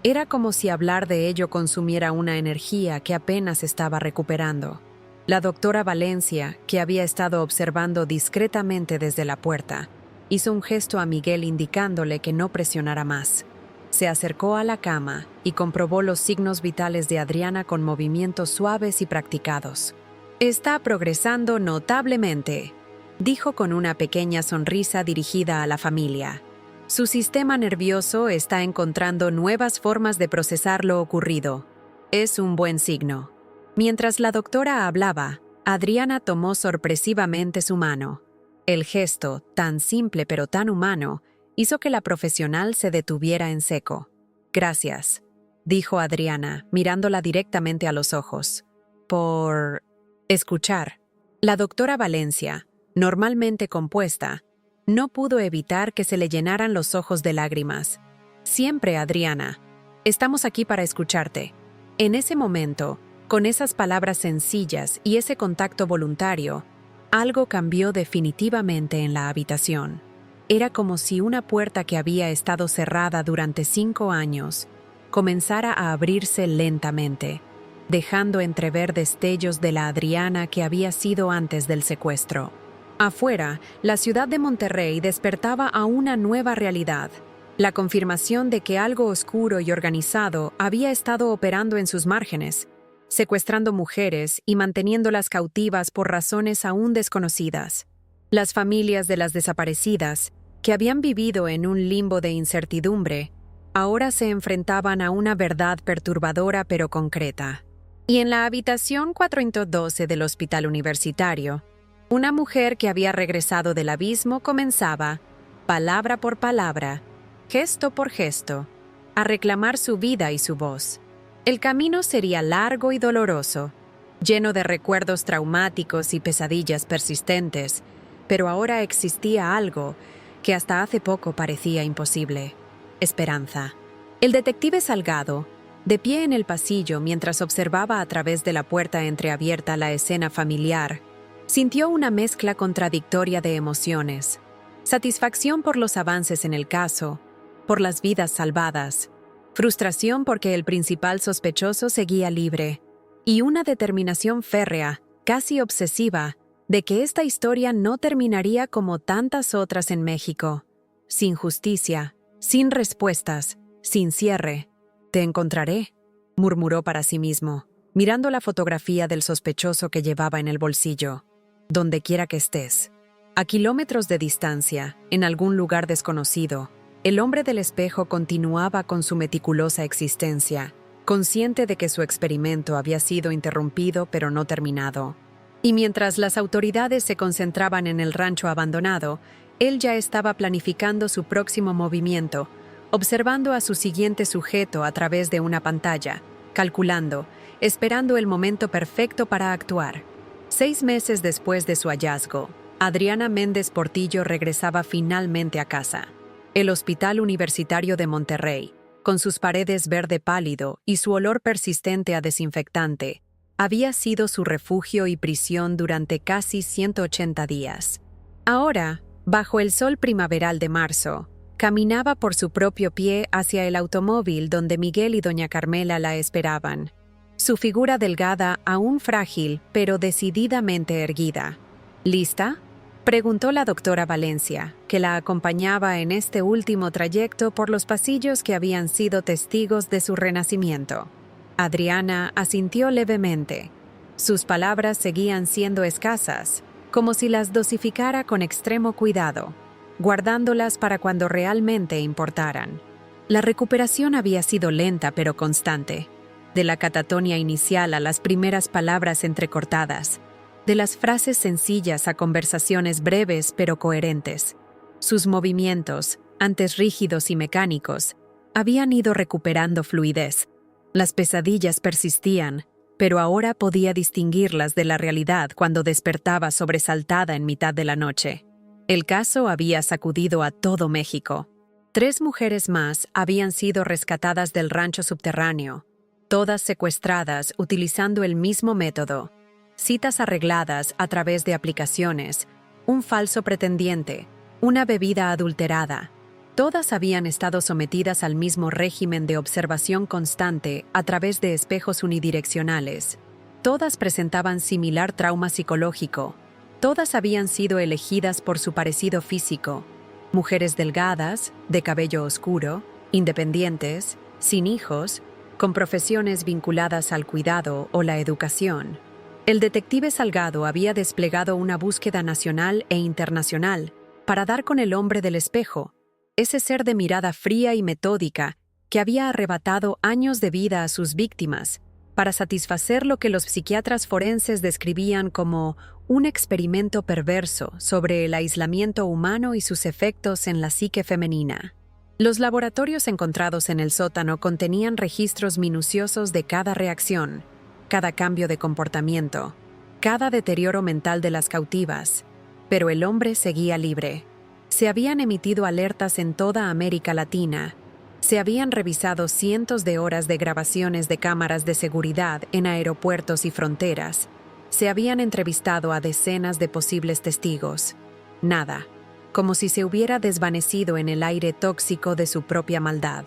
Speaker 1: Era como si hablar de ello consumiera una energía que apenas estaba recuperando. La doctora Valencia, que había estado observando discretamente desde la puerta, hizo un gesto a Miguel indicándole que no presionara más. Se acercó a la cama y comprobó los signos vitales de Adriana con movimientos suaves y practicados. «Está progresando notablemente», dijo con una pequeña sonrisa dirigida a la familia. Su sistema nervioso está encontrando nuevas formas de procesar lo ocurrido. Es un buen signo. Mientras la doctora hablaba, Adriana tomó sorpresivamente su mano. El gesto, tan simple pero tan humano, hizo que la profesional se detuviera en seco. «Gracias», dijo Adriana, mirándola directamente a los ojos. «Por escuchar». La doctora Valencia, normalmente compuesta, no pudo evitar que se le llenaran los ojos de lágrimas. «Siempre, Adriana. Estamos aquí para escucharte». En ese momento, con esas palabras sencillas y ese contacto voluntario, algo cambió definitivamente en la habitación. Era como si una puerta que había estado cerrada durante 5 años comenzara a abrirse lentamente, dejando entrever destellos de la Adriana que había sido antes del secuestro. Afuera, la ciudad de Monterrey despertaba a una nueva realidad, la confirmación de que algo oscuro y organizado había estado operando en sus márgenes, secuestrando mujeres y manteniéndolas cautivas por razones aún desconocidas. Las familias de las desaparecidas, que habían vivido en un limbo de incertidumbre, ahora se enfrentaban a una verdad perturbadora pero concreta. Y en la habitación 412 del hospital universitario, una mujer que había regresado del abismo comenzaba, palabra por palabra, gesto por gesto, a reclamar su vida y su voz. El camino sería largo y doloroso, lleno de recuerdos traumáticos y pesadillas persistentes, pero ahora existía algo que hasta hace poco parecía imposible: esperanza. El detective Salgado, de pie en el pasillo mientras observaba a través de la puerta entreabierta la escena familiar, sintió una mezcla contradictoria de emociones: satisfacción por los avances en el caso, por las vidas salvadas, frustración porque el principal sospechoso seguía libre, y una determinación férrea, casi obsesiva, de que esta historia no terminaría como tantas otras en México, sin justicia, sin respuestas, sin cierre. «Te encontraré», murmuró para sí mismo, mirando la fotografía del sospechoso que llevaba en el bolsillo. «Donde quiera que estés». A kilómetros de distancia, en algún lugar desconocido, el hombre del espejo continuaba con su meticulosa existencia, consciente de que su experimento había sido interrumpido pero no terminado. Y mientras las autoridades se concentraban en el rancho abandonado, él ya estaba planificando su próximo movimiento, observando a su siguiente sujeto a través de una pantalla, calculando, esperando el momento perfecto para actuar. 6 meses después de su hallazgo, Adriana Méndez Portillo regresaba finalmente a casa. El Hospital Universitario de Monterrey, con sus paredes verde pálido y su olor persistente a desinfectante, había sido su refugio y prisión durante casi 180 días. Ahora, bajo el sol primaveral de marzo, caminaba por su propio pie hacia el automóvil donde Miguel y doña Carmela la esperaban. Su figura delgada, aún frágil, pero decididamente erguida. ¿Lista?, preguntó la doctora Valencia, que la acompañaba en este último trayecto por los pasillos que habían sido testigos de su renacimiento. Adriana asintió levemente. Sus palabras seguían siendo escasas, como si las dosificara con extremo cuidado, guardándolas para cuando realmente importaran. La recuperación había sido lenta pero constante, de la catatonia inicial a las primeras palabras entrecortadas, de las frases sencillas a conversaciones breves pero coherentes. Sus movimientos, antes rígidos y mecánicos, habían ido recuperando fluidez. Las pesadillas persistían, pero ahora podía distinguirlas de la realidad cuando despertaba sobresaltada en mitad de la noche. El caso había sacudido a todo México. 3 mujeres más habían sido rescatadas del rancho subterráneo, todas secuestradas utilizando el mismo método. Citas arregladas a través de aplicaciones, un falso pretendiente, una bebida adulterada. Todas habían estado sometidas al mismo régimen de observación constante a través de espejos unidireccionales. Todas presentaban similar trauma psicológico. Todas habían sido elegidas por su parecido físico. Mujeres delgadas, de cabello oscuro, independientes, sin hijos, con profesiones vinculadas al cuidado o la educación. El detective Salgado había desplegado una búsqueda nacional e internacional para dar con el hombre del espejo, ese ser de mirada fría y metódica que había arrebatado años de vida a sus víctimas, para satisfacer lo que los psiquiatras forenses describían como un experimento perverso sobre el aislamiento humano y sus efectos en la psique femenina. Los laboratorios encontrados en el sótano contenían registros minuciosos de cada reacción, cada cambio de comportamiento, cada deterioro mental de las cautivas, pero el hombre seguía libre. Se habían emitido alertas en toda América Latina. Se habían revisado cientos de horas de grabaciones de cámaras de seguridad en aeropuertos y fronteras. Se habían entrevistado a decenas de posibles testigos. Nada, como si se hubiera desvanecido en el aire tóxico de su propia maldad.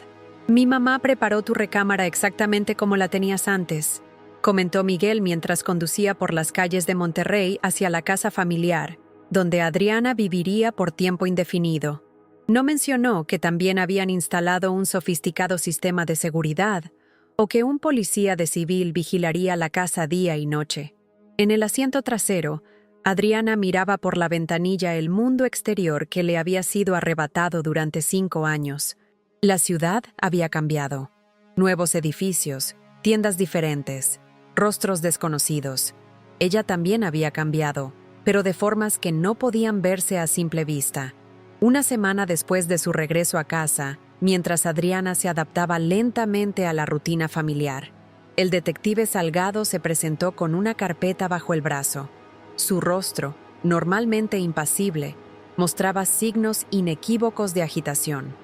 Speaker 1: «Mi mamá preparó tu recámara exactamente como la tenías antes», comentó Miguel mientras conducía por las calles de Monterrey hacia la casa familiar, donde Adriana viviría por tiempo indefinido. No mencionó que también habían instalado un sofisticado sistema de seguridad o que un policía de civil vigilaría la casa día y noche. En el asiento trasero, Adriana miraba por la ventanilla el mundo exterior que le había sido arrebatado durante 5 años. La ciudad había cambiado. Nuevos edificios, tiendas diferentes, rostros desconocidos. Ella también había cambiado, pero de formas que no podían verse a simple vista. Una semana después de su regreso a casa, mientras Adriana se adaptaba lentamente a la rutina familiar, el detective Salgado se presentó con una carpeta bajo el brazo. Su rostro, normalmente impasible, mostraba signos inequívocos de agitación.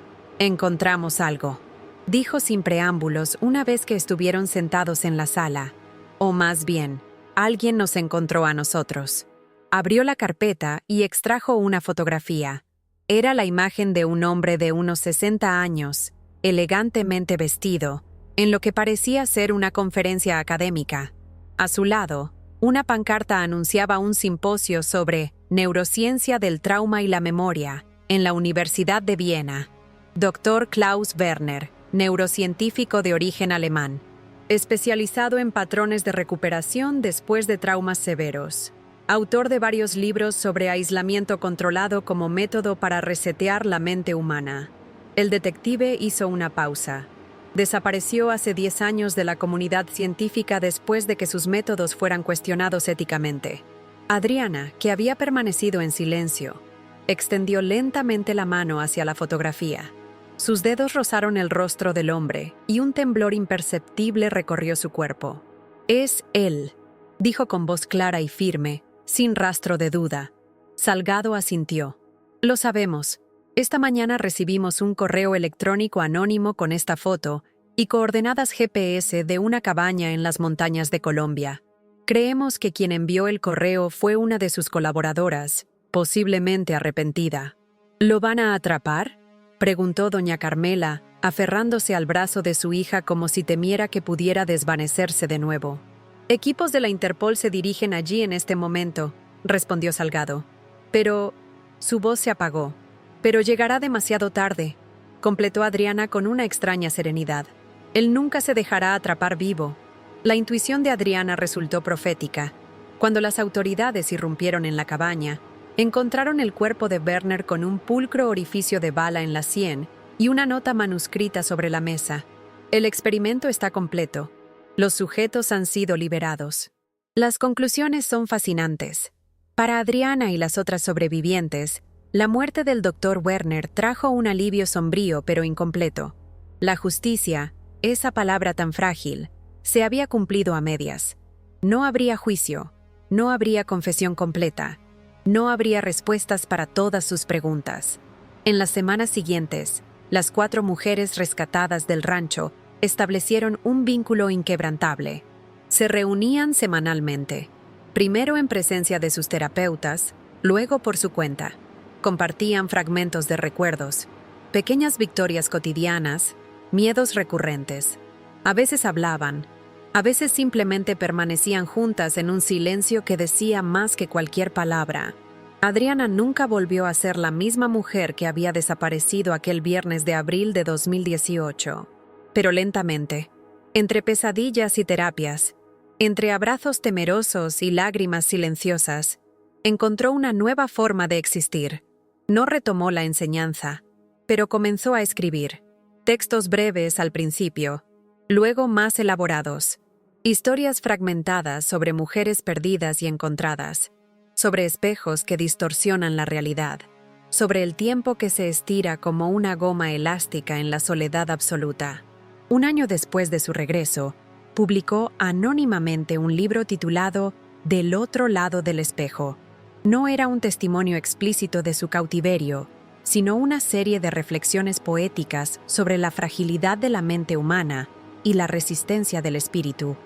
Speaker 1: «Encontramos algo», dijo sin preámbulos una vez que estuvieron sentados en la sala. O más bien, alguien nos encontró a nosotros. Abrió la carpeta y extrajo una fotografía. Era la imagen de un hombre de unos 60 años, elegantemente vestido, en lo que parecía ser una conferencia académica. A su lado, una pancarta anunciaba un simposio sobre neurociencia del trauma y la memoria en la Universidad de Viena. Dr. Klaus Werner, neurocientífico de origen alemán, especializado en patrones de recuperación después de traumas severos. Autor de varios libros sobre aislamiento controlado como método para resetear la mente humana. El detective hizo una pausa. Desapareció hace 10 años de la comunidad científica después de que sus métodos fueran cuestionados éticamente. Adriana, que había permanecido en silencio, extendió lentamente la mano hacia la fotografía. Sus dedos rozaron el rostro del hombre y un temblor imperceptible recorrió su cuerpo. «Es él», dijo con voz clara y firme, sin rastro de duda. Salgado asintió. «Lo sabemos. Esta mañana recibimos un correo electrónico anónimo con esta foto y coordenadas GPS de una cabaña en las montañas de Colombia. Creemos que quien envió el correo fue una de sus colaboradoras, posiblemente arrepentida». «¿Lo van a atrapar?», preguntó doña Carmela, aferrándose al brazo de su hija como si temiera que pudiera desvanecerse de nuevo. «Equipos de la Interpol se dirigen allí en este momento», respondió Salgado. «Pero...» Su voz se apagó. «Pero llegará demasiado tarde», completó Adriana con una extraña serenidad. «Él nunca se dejará atrapar vivo». La intuición de Adriana resultó profética. Cuando las autoridades irrumpieron en la cabaña, encontraron el cuerpo de Werner con un pulcro orificio de bala en la sien y una nota manuscrita sobre la mesa. «El experimento está completo. Los sujetos han sido liberados». Las conclusiones son fascinantes. Para Adriana y las otras sobrevivientes, la muerte del Dr. Werner trajo un alivio sombrío pero incompleto. La justicia, esa palabra tan frágil, se había cumplido a medias. No habría juicio, no habría confesión completa, no habría respuestas para todas sus preguntas. En las semanas siguientes, las 4 mujeres rescatadas del rancho establecieron un vínculo inquebrantable. Se reunían semanalmente, primero en presencia de sus terapeutas, luego por su cuenta. Compartían fragmentos de recuerdos, pequeñas victorias cotidianas, miedos recurrentes. A veces hablaban, a veces simplemente permanecían juntas en un silencio que decía más que cualquier palabra. Adriana nunca volvió a ser la misma mujer que había desaparecido aquel viernes de abril de 2018. Pero lentamente, entre pesadillas y terapias, entre abrazos temerosos y lágrimas silenciosas, encontró una nueva forma de existir. No retomó la enseñanza, pero comenzó a escribir. Textos breves al principio, luego más elaborados. Historias fragmentadas sobre mujeres perdidas y encontradas, sobre espejos que distorsionan la realidad, sobre el tiempo que se estira como una goma elástica en la soledad absoluta. Un año después de su regreso, publicó anónimamente un libro titulado Del otro lado del espejo. No era un testimonio explícito de su cautiverio, sino una serie de reflexiones poéticas sobre la fragilidad de la mente humana y la resistencia del espíritu.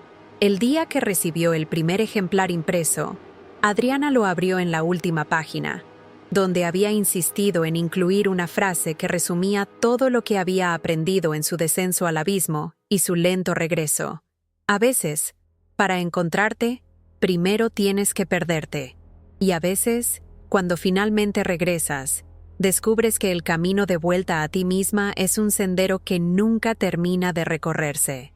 Speaker 1: El día que recibió el primer ejemplar impreso, Adriana lo abrió en la última página, donde había insistido en incluir una frase que resumía todo lo que había aprendido en su descenso al abismo y su lento regreso. A veces, para encontrarte, primero tienes que perderte. Y a veces, cuando finalmente regresas, descubres que el camino de vuelta a ti misma es un sendero que nunca termina de recorrerse.